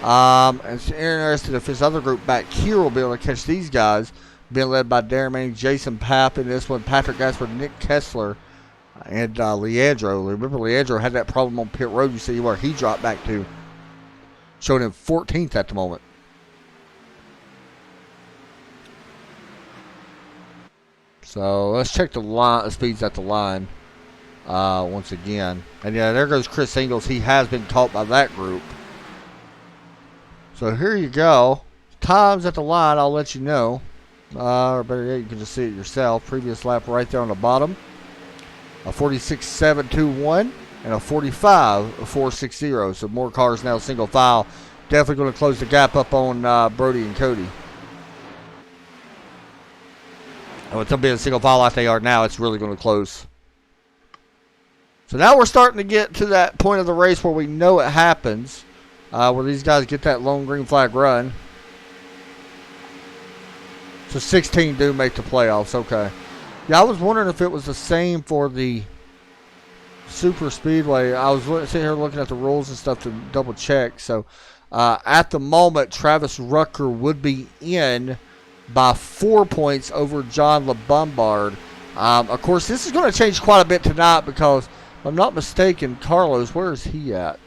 It's interesting if this other group back here will be able to catch these guys, being led by Darren Manning, Jason Papp, and this one, Patrick Gasper, Nick Kessler, and Leandro. Remember, Leandro had that problem on pit road. You see where he dropped back to. Showing him 14th at the moment. So let's check the line, speeds at the line once again. And yeah, there goes Chris Ingles. He has been caught by that group. So here you go. Times at the line, I'll let you know. Or better yet, you can just see it yourself. Previous lap right there on the bottom. A 46.721 and a 45.460. So more cars now single file. Definitely going to close the gap up on Brody and Cody. And with them being single file like they are now, it's really going to close. So now we're starting to get to that point of the race where we know it happens. Where these guys get that lone green flag run. So 16 do make the playoffs. Okay. Yeah, I was wondering if it was the same for the Super Speedway. I was sitting here looking at the rules and stuff to double check. So at the moment, Travis Rucker would be in by 4 points over John LeBombard. Of course, this is going to change quite a bit tonight because, if I'm not mistaken, Carlos, where is he at?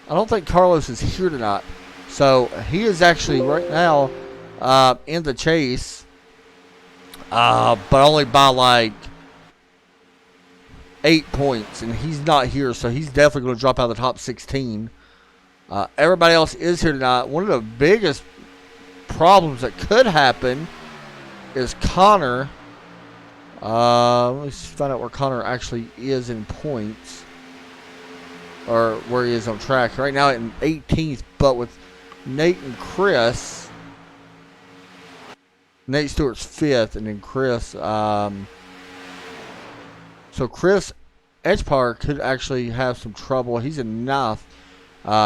I don't think Carlos is here tonight. So he is actually right now in the chase, but only by like 8 points, and he's not here, so he's definitely going to drop out of the top 16. Everybody else is here tonight. One of the biggest problems that could happen is Connor. Let me find out where Connor actually is in points, or where he is on track. Right now in 18th, but with Nate and Chris. Nate Stewart's 5th, and then Chris. So Chris Edgepower could actually have some trouble. He's in 9th.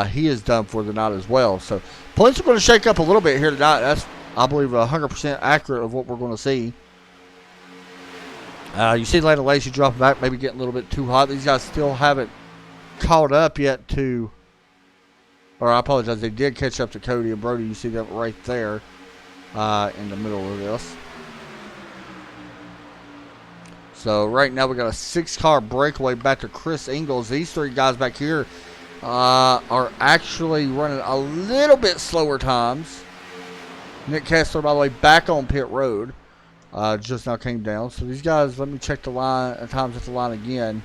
He is done for the night as well. So points are going to shake up a little bit here tonight. That's, I believe, 100% accurate of what we're going to see. You see Landon Lacey dropping back, maybe getting a little bit too hot. These guys still haven't caught up yet to, or I apologize, they did catch up to Cody and Brody. You see that right there in the middle of this. So right now we got a 6-car breakaway back to Chris Ingles. These 3 guys back here are actually running a little bit slower times. Nick Kessler, by the way, back on pit road. Just now came down. So these guys, let me check the line times at the line again.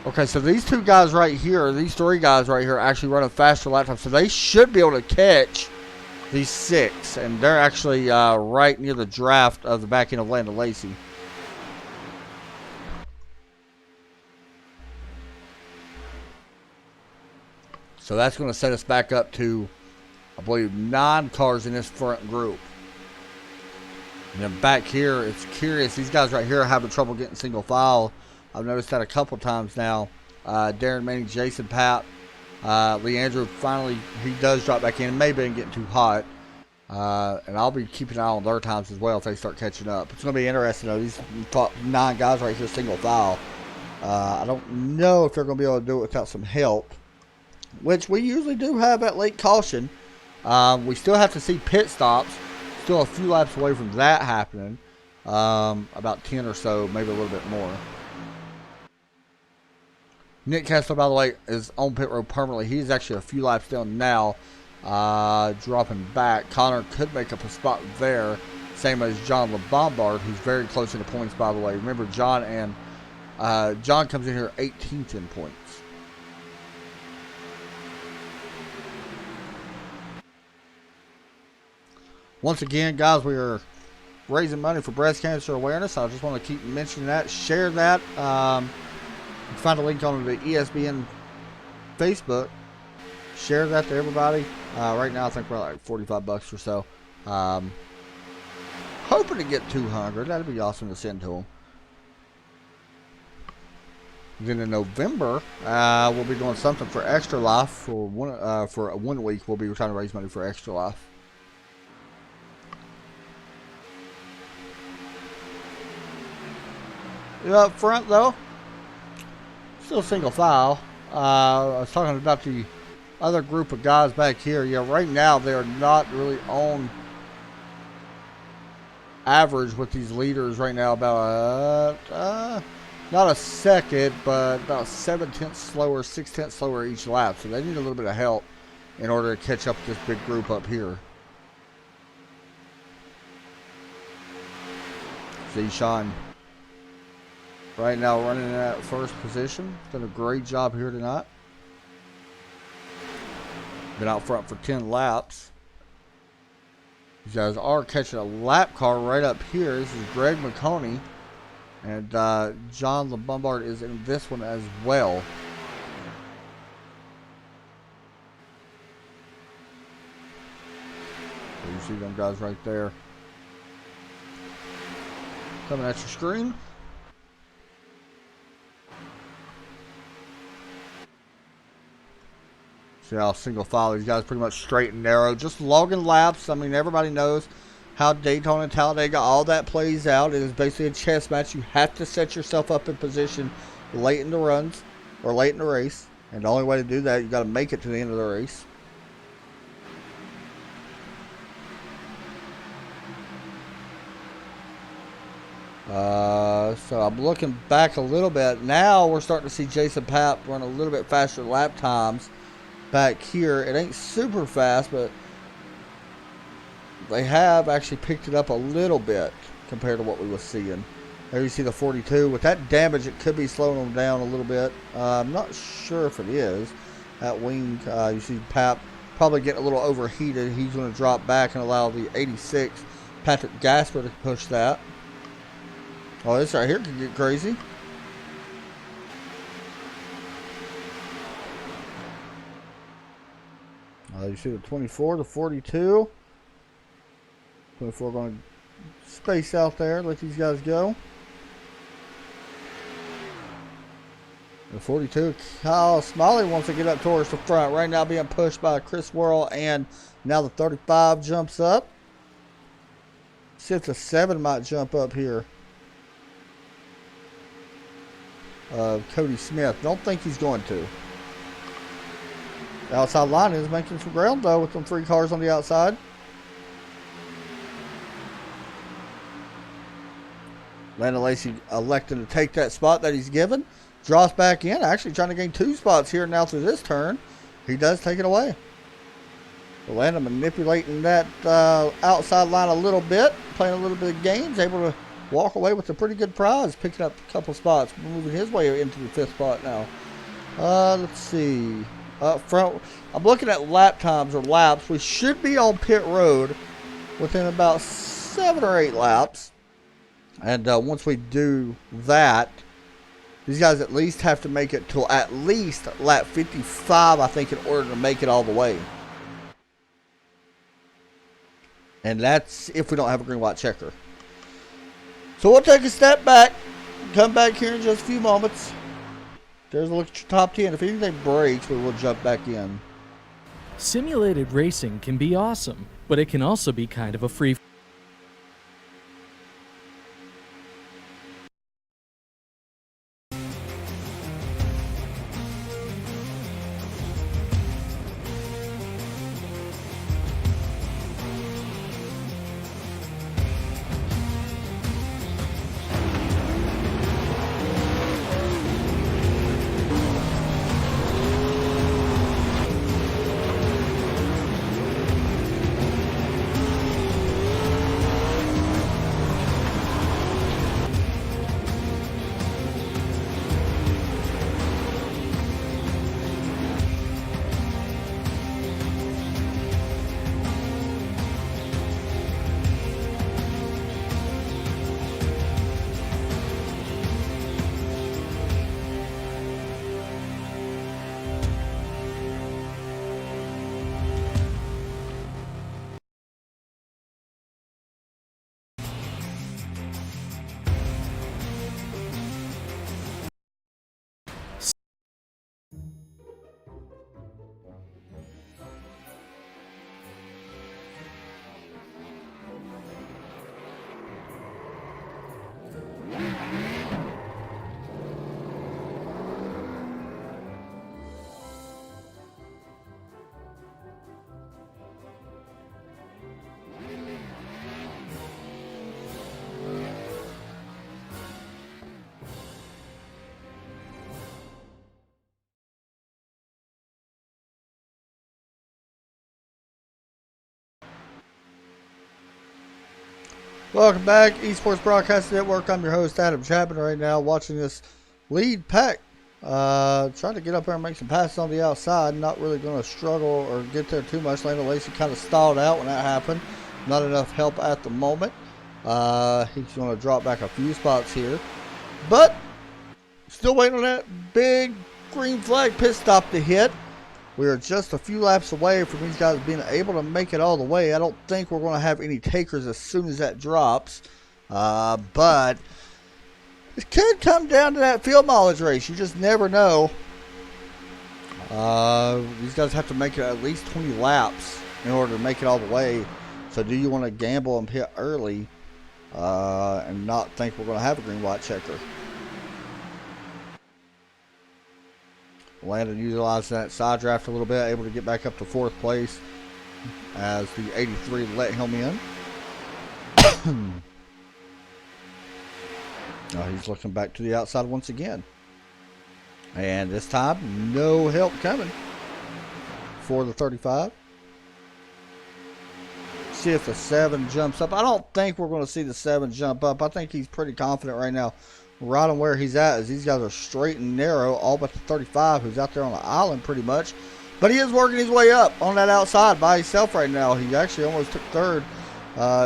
Okay, so these 2 guys right here, these 3 guys right here are actually running faster lap time. So they should be able to catch these 6. And they're actually right near the draft of the back end of Landon Lacey. So that's going to set us back up to, I believe, 9 cars in this front group. And then back here, it's curious. These guys right here are having trouble getting single file. I've noticed that a couple times now. Darren Manning, Jason Papp, Leandro, finally, he does drop back in. Maybe been getting too hot. And I'll be keeping an eye on their times as well if they start catching up. It's going to be interesting, though. These 9 guys right here, single file. I don't know if they're going to be able to do it without some help, which we usually do have at late caution. We still have to see pit stops. Still a few laps away from that happening. About 10 or so, maybe a little bit more. Nick Kessler, by the way, is on pit road permanently. He's actually a few laps down now, dropping back. Connor could make up a spot there, same as John LeBombard, who's very close in the points, by the way. Remember, John comes in here 18th in points. Once again, guys, we are raising money for breast cancer awareness. I just want to keep mentioning that. Share that. You can find a link on the ESPN Facebook. share that to everybody. Right now, I think we're like 45 bucks or so. Hoping to get 200. That'd be awesome to send to them. Then in November, we'll be doing something for Extra Life for one week. We'll be trying to raise money for Extra Life. Up front though, still single file. I was talking about the other group of guys back here. Yeah, right now they are not really on average with these leaders right now. About not a second, but about 7/10 slower, 6/10 slower each lap. So they need a little bit of help in order to catch up with this big group up here. See Sean right now running in that first position. Done a great job here tonight. Been out front for 10 laps. These guys are catching a lap car right up here. This is Greg McConey. And John LeBombard is in this one as well. So you see them guys right there. Coming at your screen. See how single file these guys pretty much straight and narrow. Just logging laps. I mean, everybody knows how Daytona and Talladega, all that plays out. It is basically a chess match. You have to set yourself up in position late in the runs or late in the race. And the only way to do that, you got to make it to the end of the race. So I'm looking back a little bit. Now we're starting to see Jason Papp run a little bit faster lap times back here. It ain't super fast, but they have actually picked it up a little bit compared to what we were seeing. There you see the 42. With that damage, it could be slowing them down a little bit. I'm not sure if it is. That wing, you see Papp probably getting a little overheated. He's going to drop back and allow the 86 Patrick Gasper to push that. Oh, this right here could get crazy. You see the 24, the 42. 24 going to space out there, let these guys go. The 42, Kyle Smiley wants to get up towards the front. Right now being pushed by Chris Worrell, and now the 35 jumps up. See if the 7 might jump up here. Cody Smith. Don't think he's going to. The outside line is making some ground though with them 3 cars on the outside. Landon Lacey elected to take that spot that he's given. Drops back in, actually trying to gain 2 spots here now through this turn. He does take it away. Landon manipulating that outside line a little bit, playing a little bit of games, able to walk away with a pretty good prize, picking up a couple spots, moving his way into the 5th spot now. Let's see. Up front, I'm looking at lap times or laps. We should be on pit road within about 7 or 8 laps. And once we do that, these guys at least have to make it till at least lap 55, I think, in order to make it all the way. And that's if we don't have a green-white checker. So we'll take a step back, come back here in just a few moments. There's a look at your top 10. If anything breaks, we will jump back in. Simulated racing can be awesome, but it can also be kind of a free Welcome back, Esports Broadcasting Network. I'm your host, Adam Chapman, right now watching this lead pack. Trying to get up there and make some passes on the outside. Not really going to struggle or get there too much. Landon Lacey kind of stalled out when that happened. Not enough help at the moment. He's going to drop back a few spots here. But still waiting on that big green flag pit stop to hit. We are just a few laps away from these guys being able to make it all the way. I don't think we're going to have any takers as soon as that drops. But it could come down to that field mileage race. You just never know. These guys have to make it at least 20 laps in order to make it all the way. So do you want to gamble and pit early and not think we're going to have a green-white checker? Landon utilizing that side draft a little bit, able to get back up to 4th place as the 83 let him in. He's looking back to the outside once again. And this time, no help coming for the 35. See if the 7 jumps up. I don't think we're going to see the 7 jump up. I think he's pretty confident right now. Right on where he's at, as these guys are straight and narrow, all but the 35, who's out there on the island pretty much. But he is working his way up on that outside by himself right now. He actually almost took 3rd,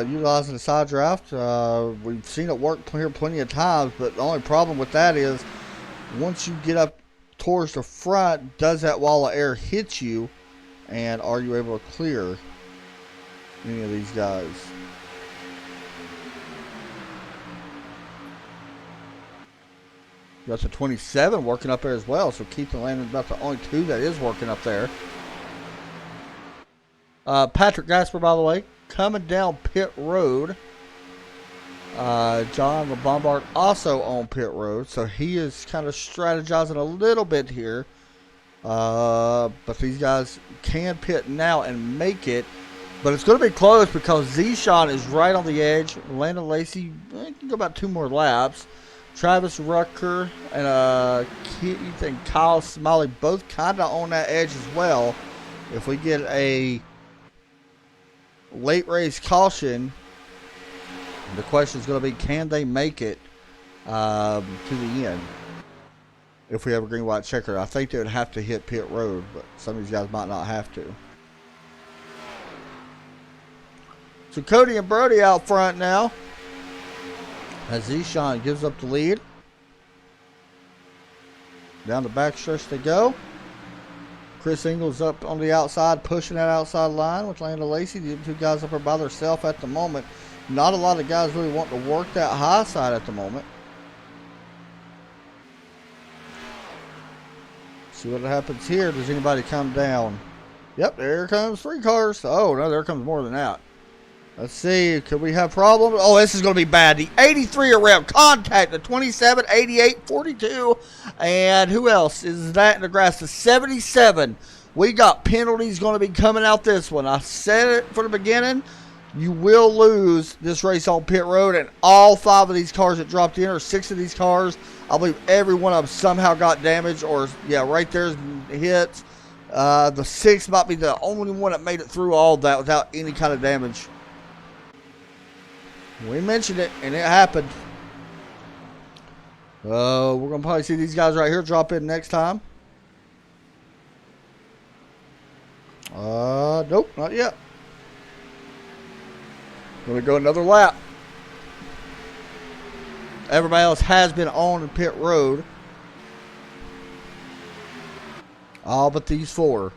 utilizing the side draft. We've seen it work here plenty of times, but the only problem with that is once you get up towards the front, does that wall of air hit you, and are you able to clear any of these guys? Got the 27 working up there as well. So Keith and Landon's about the only 2 that is working up there. Patrick Gasper, by the way, coming down pit road. John LeBombard also on pit road. So he is kind of strategizing a little bit here. But these guys can pit now and make it. But it's going to be close because Zishan is right on the edge. Landon Lacey can go about 2 more laps. Travis Rucker and Keith and Kyle Smiley both kind of on that edge as well. If we get a late race caution, the question is going to be, can they make it to the end? If we have a green-white checker, I think they would have to hit pit road, but some of these guys might not have to. So Cody and Brody out front now, as Zishan gives up the lead. Down the backstretch they go. Chris Ingles up on the outside, pushing that outside line with Landon Lacey. The 2 guys up there by themselves at the moment. Not a lot of guys really want to work that high side at the moment. See what happens here. Does anybody come down? Yep, there comes 3 cars. Oh, no, there comes more than that. Let's see. Could we have problems? Oh, this is going to be bad. The 83 around contact. The 27, 88, 42. And who else is that in the grass? The 77. We got penalties going to be coming out this one. I said it from the beginning. You will lose this race on pit road. And all 5 of these cars that dropped in, or 6 of these cars, I believe every one of them somehow got damaged. Or, yeah, right there's hits. The 6 might be the only one that made it through all that without any kind of damage. We mentioned it, and it happened. We're going to probably see these guys right here drop in next time. Nope, not yet. Going to go another lap. Everybody else has been on pit road. All but these 4.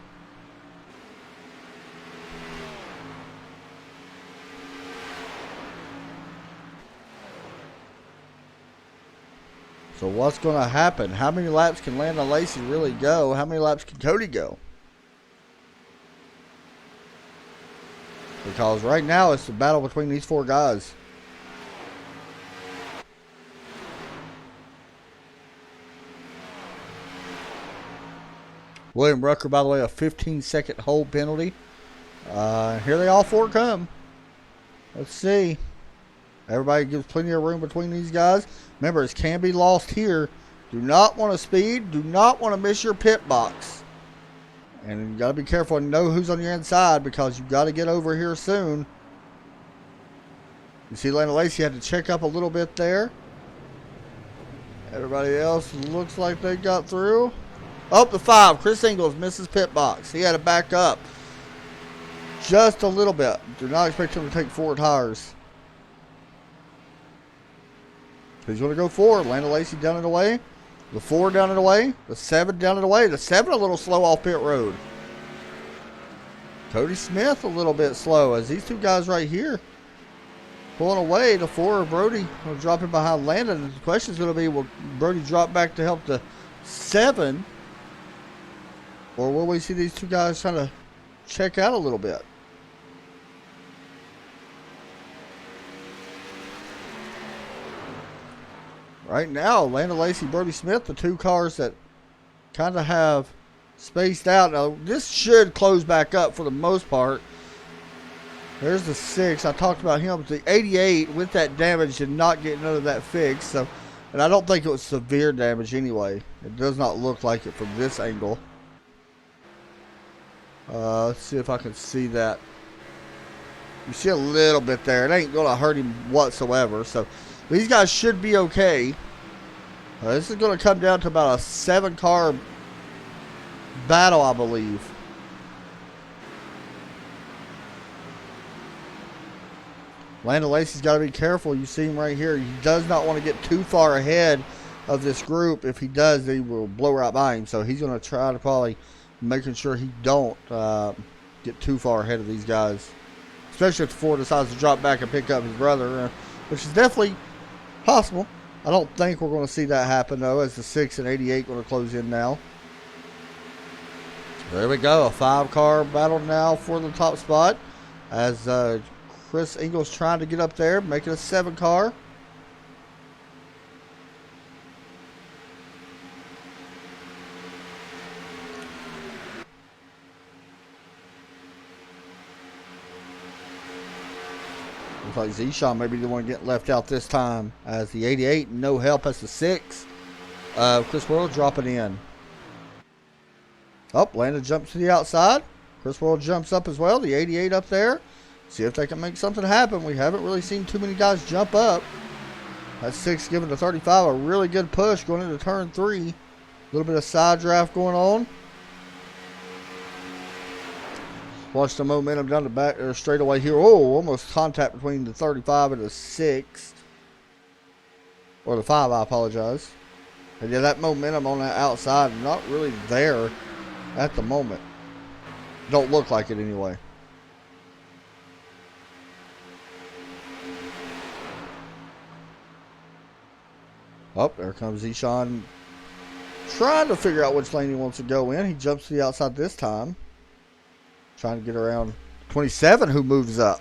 So what's going to happen? How many laps can Landon Lacey really go? How many laps can Cody go? Because right now it's the battle between these 4 guys. William Rucker, by the way, a 15-second hold penalty. Here they all 4 come. Let's see. Everybody gives plenty of room between these guys. Remember, it can be lost here. Do not want to speed. Do not want to miss your pit box. And you got to be careful and know who's on your inside, because you got to get over here soon. You see Landon Lacey had to check up a little bit there. Everybody else looks like they got through. Up the 5. Chris Ingles misses pit box. He had to back up just a little bit. Do not expect him to take 4 tires. He's going to go forward. Landon Lacey down and away. The 4 down and away. The 7 down and away. The 7 a little slow off pit road. Cody Smith a little bit slow as these two guys right here pulling away. The 4 Brody will drop in behind Landon. The question is going to be, will Brody drop back to help the 7? Or will we see these two guys trying to check out a little bit? Right now, Landon Lacey, Brody Smith, the 2 cars that kind of have spaced out. Now, this should close back up for the most part. There's the 6. I talked about him, but the 88 with that damage did not get none of that fixed. So, and I don't think it was severe damage anyway. It does not look like it from this angle. Let's see if I can see that. You see a little bit there. It ain't going to hurt him whatsoever. So, these guys should be okay. This is going to come down to about a 7-car battle, I believe. Landon Lacey's got to be careful. You see him right here. He does not want to get too far ahead of this group. If he does, they will blow right by him. So he's going to try to probably making sure he don't get too far ahead of these guys. Especially if the 4 decides to drop back and pick up his brother, which is definitely possible. I don't think we're going to see that happen, though, as the 6 and 88 going to close in now. There we go. A 5-car battle now for the top spot. As Chris Ingles trying to get up there, making a 7-car. Looks like Zeshawn may be the one getting left out this time. As the 88, no help as the 6. Chris Worrell dropping in. Up, Landon jumps to the outside. Chris Worrell jumps up as well. The 88 up there. See if they can make something happen. We haven't really seen too many guys jump up. That 6 giving the 35 a really good push going into turn 3. A little bit of side draft going on. Watch the momentum down the back or straight away here. Oh, almost contact between the 35 and the 6. Or the 5, I apologize. And yeah, that momentum on that outside not really there at the moment. Don't look like it anyway. Oh, there comes Eshawn trying to figure out which lane he wants to go in. He jumps to the outside this time. Trying to get around 27 who moves up.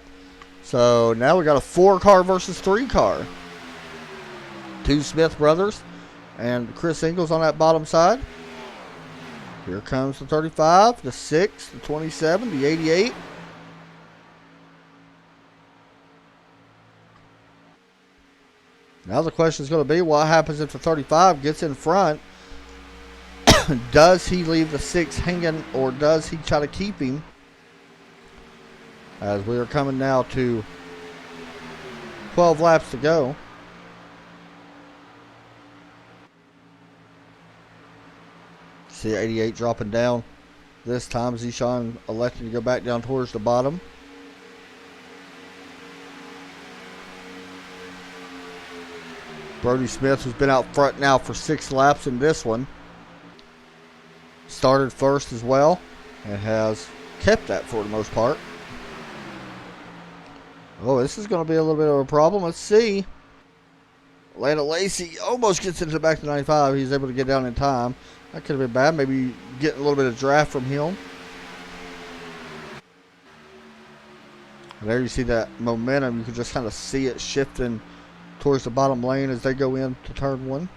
So now we got a 4-car versus 3-car. 2 Smith brothers and Chris Ingles on that bottom side. Here comes the 35, the 6, the 27, the 88. Now the question is going to be, what happens if the 35 gets in front? Does he leave the 6 hanging, or does he try to keep him? As we are coming now to 12 laps to go. See 88 dropping down. This time Zeshawn elected to go back down towards the bottom. Brody Smith, who's been out front now for 6 laps in this one, started first as well and has kept that for the most part. Oh, this is going to be a little bit of a problem. Let's see. Landon Lacey almost gets into the back of the 95. He's able to get down in time. That could have been bad. Maybe getting a little bit of draft from him. And there you see that momentum. You can just kind of see it shifting towards the bottom lane as they go into turn 1.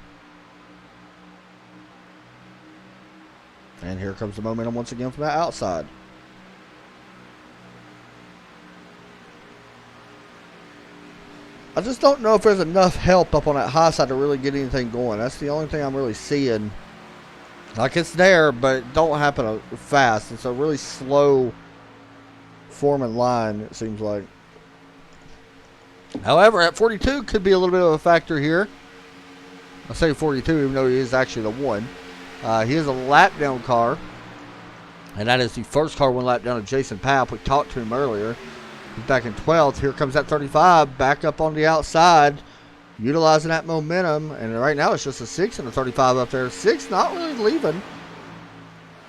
And here comes the momentum once again from the outside. I just don't know if there's enough help up on that high side to really get anything going. That's the only thing I'm really seeing. Like, it's there, but it don't happen fast. It's a really slow forming line, it seems like. However, at 42 could be a little bit of a factor here. I say 42 even though he is actually the one. He is a lap down car. And that is the first car one lap down of Jason Papp. We talked to him earlier. He's back in 12th. Here comes that 35. Back up on the outside. Utilizing that momentum. And right now it's just a 6 and a 35 up there. 6 not really leaving.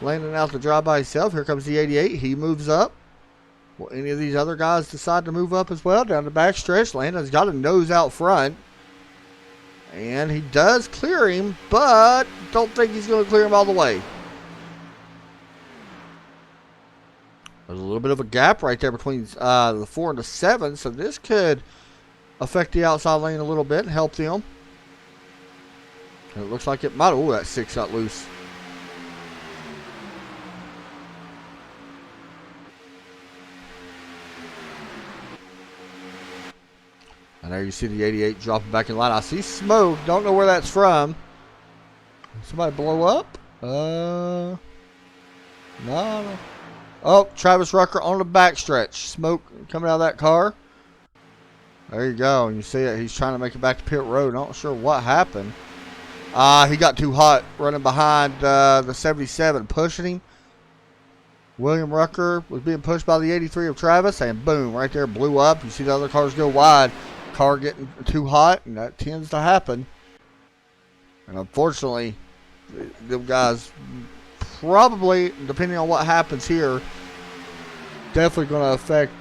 Landon out to drive by himself. Here comes the 88. He moves up. Will any of these other guys decide to move up as well? Down the back stretch. Landon's got a nose out front. And he does clear him, but don't think he's going to clear him all the way. There's a little bit of a gap right there between the 4 and the 7, so this could affect the outside lane a little bit and help them. And it looks like it might. Oh, that 6 got loose. And there you see the 88 dropping back in line. I see smoke. Don't know where that's from. Somebody blow up? No. Oh, Travis Rucker on the backstretch. Smoke coming out of that car. There you go. And you see it. He's trying to make it back to pit road. Not sure what happened. He got too hot running behind the 77, pushing him. William Rucker was being pushed by the 83 of Travis, and boom, right there, blew up. You see the other cars go wide. Car getting too hot, and that tends to happen. And unfortunately, them guys probably, depending on what happens here, definitely going to affect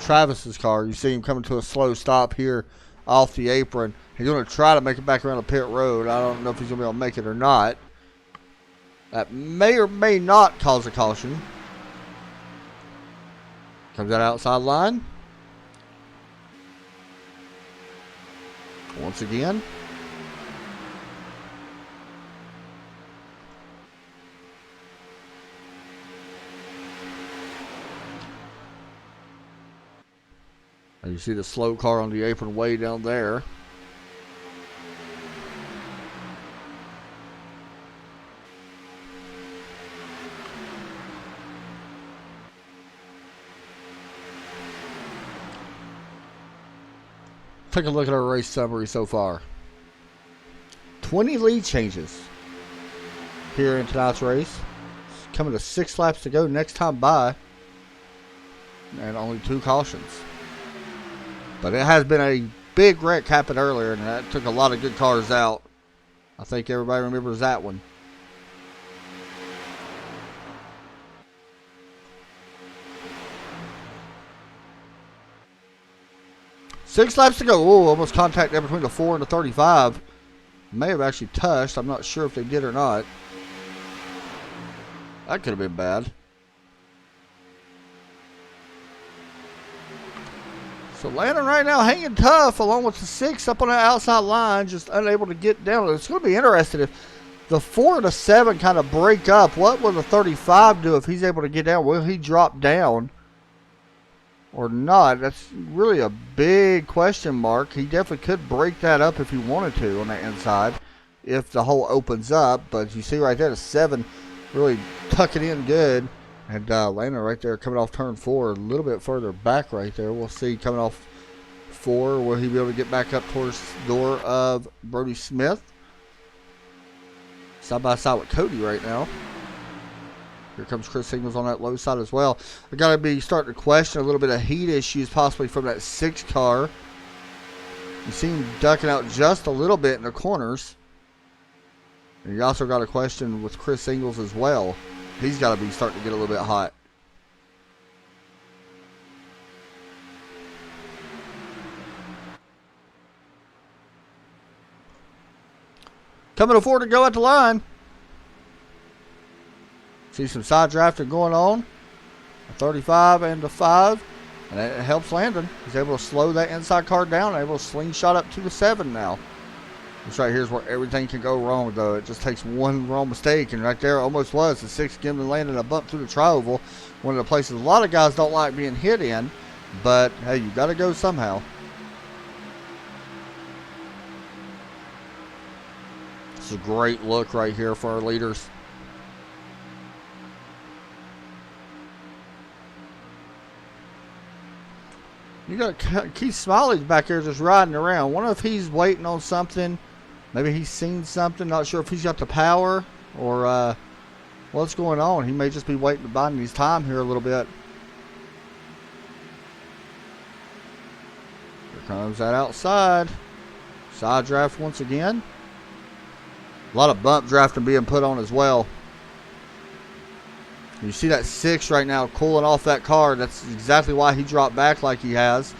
Travis's car. You see him coming to a slow stop here off the apron. He's going to try to make it back around the pit road. I don't know if he's going to be able to make it or not. That may or may not cause a caution. Comes that outside line. Once again. And you see the slow car on the apron way down there. Take a look at our race summary so far. 20 lead changes here in tonight's race. Coming to 6 laps to go next time by. And only 2 cautions. But it has been a big wreck happened earlier, and that took a lot of good cars out. I think everybody remembers that one. Six laps to go. Oh, almost contact there between the 4 and the 35. May have actually touched. I'm not sure if they did or not. That could have been bad. So Landon right now hanging tough along with the 6 up on the outside line, just unable to get down. It's going to be interesting if the 4 and the 7 kind of break up. What will the 35 do if he's able to get down? Will he drop down or not? That's really a big question mark. He definitely could break that up if he wanted to on the inside if the hole opens up. But you see right there, the 7 really tuck it in good. And Landon right there coming off turn 4 a little bit further back right there. We'll see coming off 4. Will he be able to get back up towards the door of Brody Smith? Side by side with Cody right now. Here comes Chris Ingles on that low side as well. I got to be starting to question a little bit of heat issues possibly from that 6 car. You see him ducking out just a little bit in the corners. And you also got a question with Chris Ingles as well. He's got to be starting to get a little bit hot. Coming to 4 to go at the line. See some side drafting going on. A 35 and a 5. And it helps Landon. He's able to slow that inside car down. Able to slingshot up to the 7 now. This right here is where everything can go wrong, though. It just takes one wrong mistake. And right there almost was. The 6 giving Landon a bump through the tri-oval. One of the places a lot of guys don't like being hit in. But, hey, you got to go somehow. It's a great look right here for our leaders. You got Keith Smiley's back there just riding around. Wonder if he's waiting on something. Maybe he's seen something. Not sure if he's got the power or what's going on. He may just be waiting to biding his time here a little bit. Here comes that outside. Side draft once again. A lot of bump drafting being put on as well. You see that 6 right now cooling off that car. That's exactly why he dropped back like he has.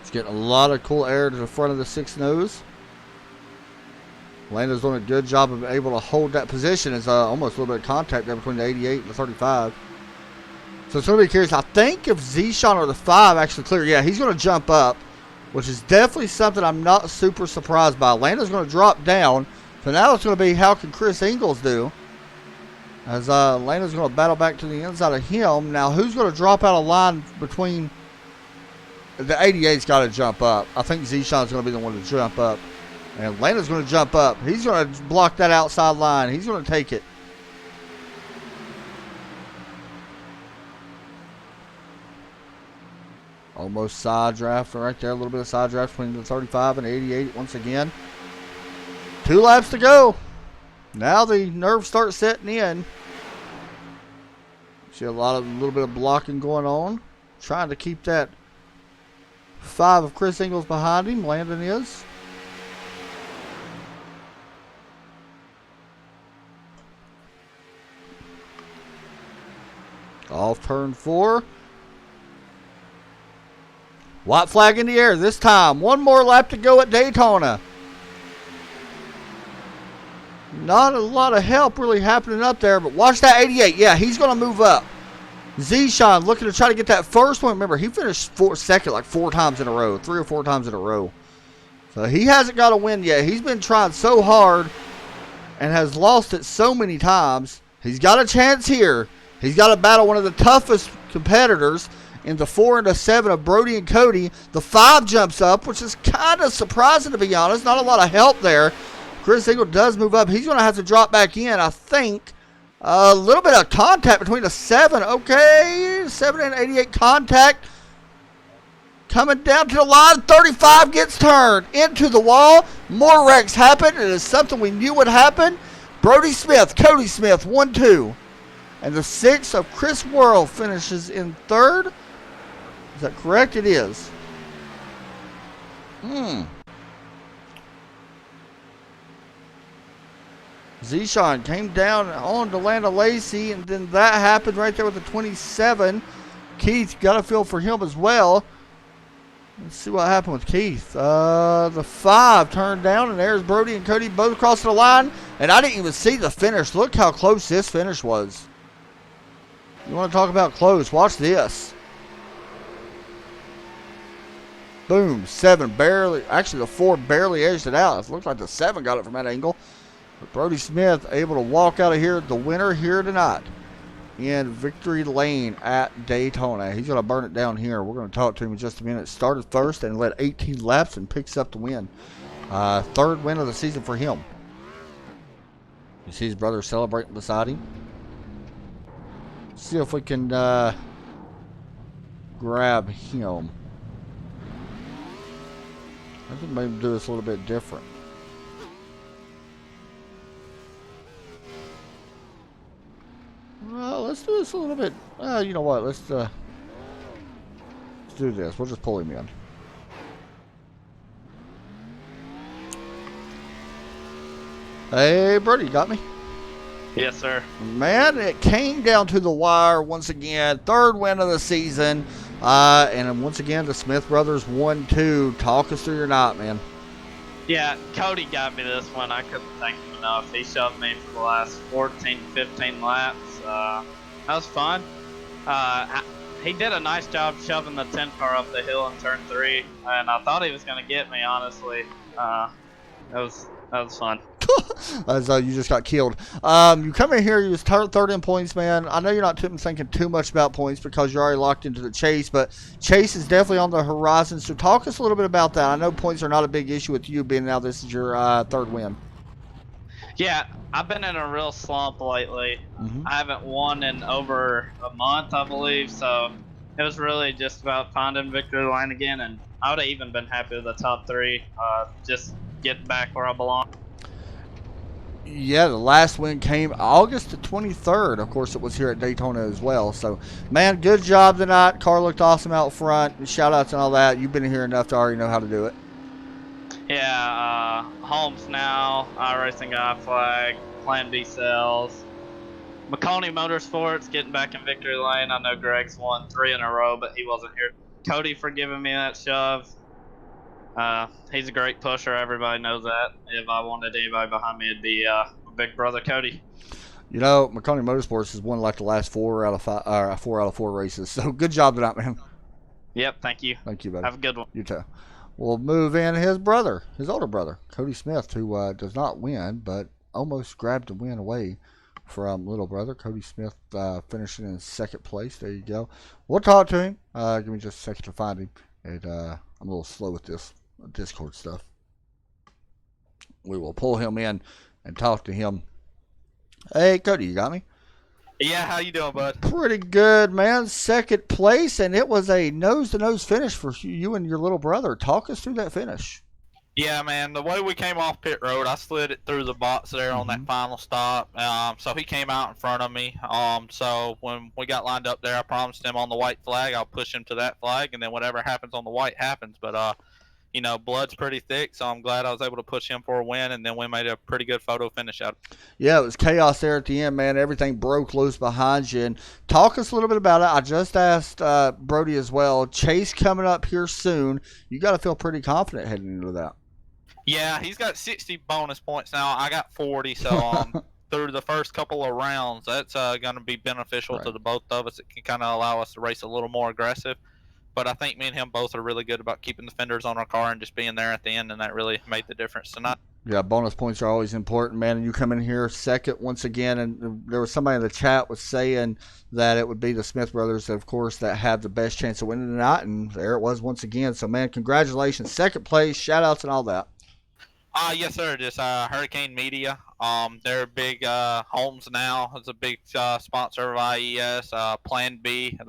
It's getting a lot of cool air to the front of the 6 nose. Lando's doing a good job of able to hold that position. It's almost a little bit of contact there between the 88 and the 35. So it's going to be curious. I think if Zishan or the 5 actually clear, yeah, he's going to jump up, which is definitely something I'm not super surprised by. Lando's going to drop down. So now it's going to be how can Chris Ingles do? As Lando's going to battle back to the inside of him. Now who's going to drop out of line between... The 88's got to jump up. I think Zishan's going to be the one to jump up. And Lando's going to jump up. He's going to block that outside line. He's going to take it. Almost side draft right there. A little bit of side draft between the 35 and 88 once again. 2 laps to go. Now the nerves start setting in. See a little bit of blocking going on. Trying to keep that 5 of Chris Ingles behind him. Landon is. Off turn 4. White flag in the air this time. 1 more lap to go at Daytona. Not a lot of help really happening up there, but watch that 88. Yeah, he's going to move up. Zishan looking to try to get that first one. Remember, he finished second like 4 times in a row. 3 or 4 times in a row. So he hasn't got a win yet. He's been trying so hard and has lost it so many times. He's got a chance here. He's got to battle one of the toughest competitors in the 4 and the 7 of Brody and Cody. The 5 jumps up, which is kind of surprising to be honest. Not a lot of help there. Chris Ingles does move up. He's going to have to drop back in, I think. A little bit of contact between the 7. Okay, 7 and 88 contact. Coming down to the line. 35 gets turned into the wall. More wrecks happen. It is something we knew would happen. Brody Smith, Cody Smith, 1-2. And the 6 of Chris Worrell finishes in 3rd. Is that correct? It is. Zishan came down on to Lando Lacey, and then that happened right there with the 27. Keith got a feel for him as well. Let's see what happened with Keith. The 5 turned down, and there's Brody and Cody both crossing the line. And I didn't even see the finish. Look how close this finish was. You want to talk about close? Watch this. Boom. 7 barely. Actually, the 4 barely edged it out. It looked like the 7 got it from that angle. But Brody Smith able to walk out of here, the winner here tonight in victory lane at Daytona. He's going to burn it down here. We're going to talk to him in just a minute. Started first and led 18 laps and picks up the win. 3rd win of the season for him. You see his brother celebrating beside him. See if we can grab him. I think maybe do this a little bit different. Well, let's do this a little bit. You know what? Let's do this. We'll just pull him in. Hey, Brody, you got me? Yes, sir. Man, it came down to the wire once again. 3rd win of the season. And once again, the Smith brothers 1-2. Talk us through your night, man. Yeah, Cody got me this one. I couldn't thank him enough. He shoved me for the last 14, 15 laps. That was fun. He did a nice job shoving the 10 car up the hill in turn 3, and I thought he was going to get me, honestly. That was fun. As you just got killed. You come in here, you was 3rd in points, man. I know you're not thinking too much about points because you're already locked into the chase, but chase is definitely on the horizon. So talk us a little bit about that. I know points are not a big issue with you being now this is your 3rd win. Yeah, I've been in a real slump lately. Mm-hmm. I haven't won in over a month, I believe, so it was really just about finding victory lane again, and I would have even been happy with the top three, just getting back where I belong. Yeah, the last win came August the 23rd. Of course, it was here at Daytona as well. So, man, good job tonight. Car looked awesome out front. Shout outs and all that. You've been here enough to already know how to do it. Yeah, HomesNow, Iracing flag, Plan B sales. McConey Motorsports getting back in victory lane. I know Greg's won 3 in a row, but he wasn't here. Cody for giving me that shove. He's a great pusher. Everybody knows that. If I wanted anybody behind me, it'd be my big brother Cody. You know, McConaughey Motorsports has won like the last 4 out of 4 races. So, good job tonight, man. Yep, thank you. Thank you, buddy. Have a good one. You too. We'll move in his brother, his older brother, Cody Smith, who does not win, but almost grabbed the win away from little brother. Cody Smith finishing in second place. There you go. We'll talk to him. Give me just a second to find him. And I'm a little slow with this Discord stuff. We will pull him in and talk to him. Hey, Cody, you got me? Yeah, how you doing, bud? Pretty good, man. Second place, and it was a nose-to-nose finish for you and your little brother. Talk us through that finish. Yeah, man, the way we came off pit road, I slid it through the box there on that final stop. So he came out in front of me. So when we got lined up there, I promised him on the white flag, I'll push him to that flag, and then whatever happens on the white happens. But you know, blood's pretty thick, so I'm glad I was able to push him for a win, and then we made a pretty good photo finish out of it. Yeah, it was chaos there at the end, man. Everything broke loose behind you. And talk us a little bit about it. I just asked Brody as well. Chase coming up here soon. You got to feel pretty confident heading into that. Yeah, he's got 60 bonus points now. I got 40, so through the first couple of rounds, that's going to be beneficial to the both of us. It can kind of allow us to race a little more aggressive. But I think me and him both are really good about keeping the fenders on our car and just being there at the end, and that really made the difference tonight. Yeah, bonus points are always important, man. And you come in here second once again, and there was somebody in the chat was saying that it would be the Smith brothers, of course, that have the best chance of winning tonight, and there it was once again. So, man, congratulations. Second place, shout-outs and all that. Yes, sir. Just Hurricane Media. They're big. HomesNow is a big sponsor of IES. Plan B.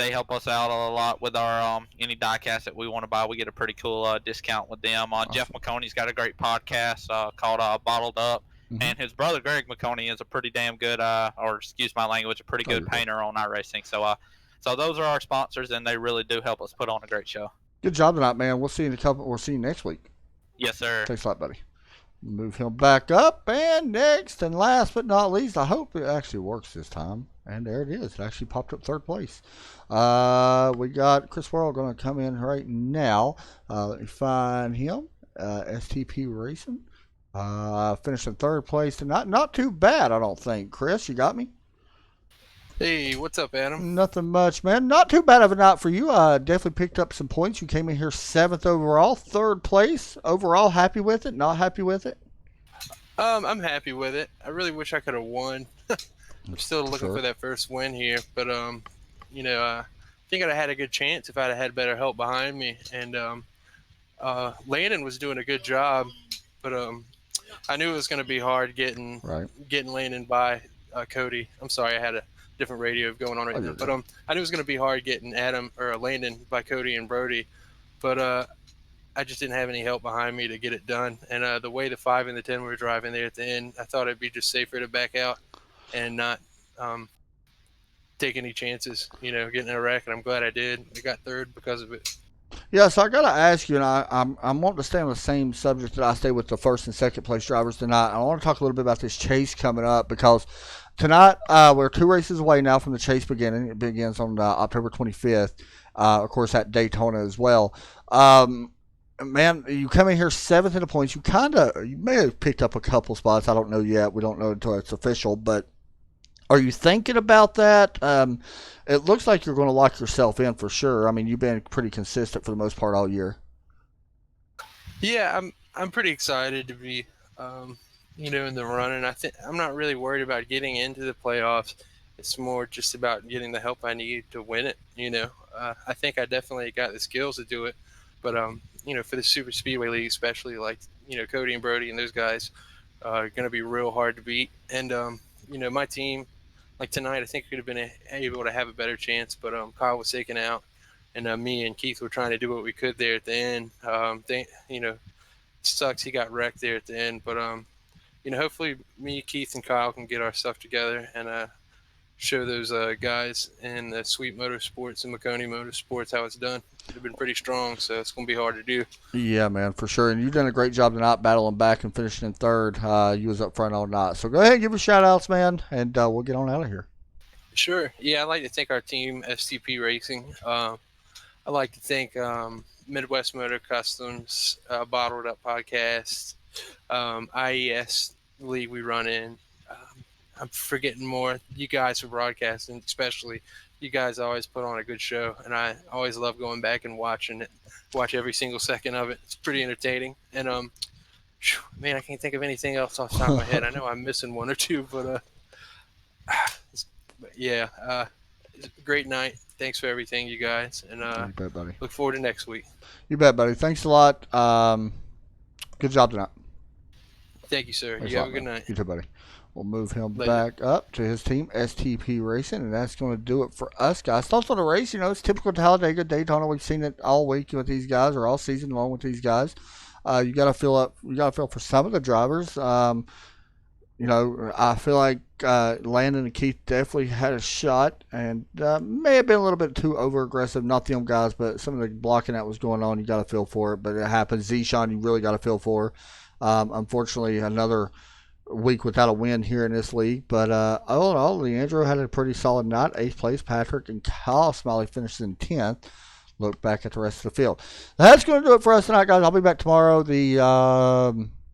They help us out a lot with our any diecast that we want to buy. We get a pretty cool discount with them. Awesome. Jeff McConey's got a great podcast called Bottled Up, and his brother Greg McConey is a pretty damn good, or excuse my language, a pretty good painter on iRacing. So those are our sponsors, and they really do help us put on a great show. Good job tonight, man. We'll see you in a couple. We'll see you next week. Yes, sir. Thanks a lot, buddy. Move him back up, and next and last but not least, I hope it actually works this time. And there it is. It actually popped up third place. We got Chris Worrell going to come in right now. Let me find him. STP Racing. Finished in third place tonight. Not too bad, I don't think. Chris, you got me? Hey, what's up, Adam? Nothing much, man. Not too bad of a night for you. Definitely picked up some points. You came in here 7th overall, third place. Overall, happy with it? Not happy with it? I'm happy with it. I really wish I could have won. I'm still looking for that first win here, but you know, I think I'd have had a good chance if I'd have had better help behind me. And Landon was doing a good job, but I knew it was going to be hard getting Landon by Cody. I'm sorry, I had a different radio going on right now, but I knew it was going to be hard getting Landon by Cody and Brody, but I just didn't have any help behind me to get it done. And the way the 5 and the 10 were driving there at the end, I thought it'd be just safer to back out and not take any chances, you know, getting in a wreck. And I'm glad I did. I got third because of it. Yeah, so I got to ask you, and I'm wanting to stay on the same subject that I stay with the first and second place drivers tonight. I want to talk a little bit about this chase coming up because tonight we're 2 races away now from the chase beginning. It begins on October 25th, of course, at Daytona as well. Man, you come in here 7th in the points. You may have picked up a couple spots. I don't know yet. We don't know until it's official, but are you thinking about that? It looks like you're going to lock yourself in for sure. I mean, you've been pretty consistent for the most part all year. Yeah, I'm pretty excited to be, you know, in the run, and I'm not really worried about getting into the playoffs. It's more just about getting the help I need to win it. You know, I think I definitely got the skills to do it, but you know, for the Super Speedway League, especially, like, you know, Cody and Brody and those guys going to be real hard to beat. And my team, like tonight, I think could have been able to have a better chance, but Kyle was taken out, and me and Keith were trying to do what we could there at the end. Sucks he got wrecked there at the end, but hopefully me, Keith, and Kyle can get our stuff together and show those guys in the Sweet Motorsports and Maconi Motorsports how it's done. They've been pretty strong, so it's going to be hard to do. Yeah, man, for sure. And you've done a great job tonight battling back and finishing in third. You was up front all night. So go ahead and give us shout-outs, man, and we'll get on out of here. Sure. Yeah, I'd like to thank our team, STP Racing. I'd like to thank Midwest Motor Customs, Bottled Up Podcast, IES League we run in. I'm forgetting more. You guys for broadcasting, especially. You guys always put on a good show, and I always love going back and watching it. Watch every single second of it. It's pretty entertaining. And man, I can't think of anything else off the top of my head. I know I'm missing one or two, but yeah, it's a great night. Thanks for everything, you guys, and you bet, buddy. Look forward to next week. You bet, buddy. Thanks a lot. Good job tonight. Thank you, sir. Thanks you a have lot, a good man. night. You too, buddy. We'll move him Later. back up to his team, STP Racing, and that's going to do it for us, guys. Thoughts on the race? It's typical Talladega, Daytona. We've seen it all week with these guys, or all season long with these guys. You got to feel up. You got to feel for some of the drivers. I feel like Landon and Keith definitely had a shot, and may have been a little bit too over aggressive. Not them guys, but some of the blocking that was going on. You got to feel for it, but it happens. Z-Sean, you really got to feel for. Unfortunately, another week without a win here in this league, but all in all, Leandro had a pretty solid night. 8th place. Patrick and Kyle Smiley finished in 10th. Look back at the rest of the field. That's going to do it for us tonight, guys. I'll be back tomorrow. The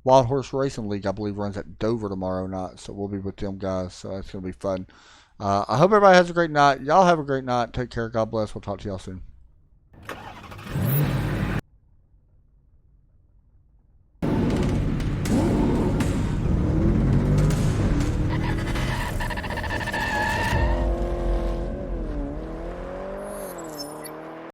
Wild Horse Racing League, I believe, runs at Dover tomorrow night, so we'll be with them guys, so that's going to be fun. I hope everybody has a great night. Y'all have a great night. Take care. God bless. We'll talk to y'all soon.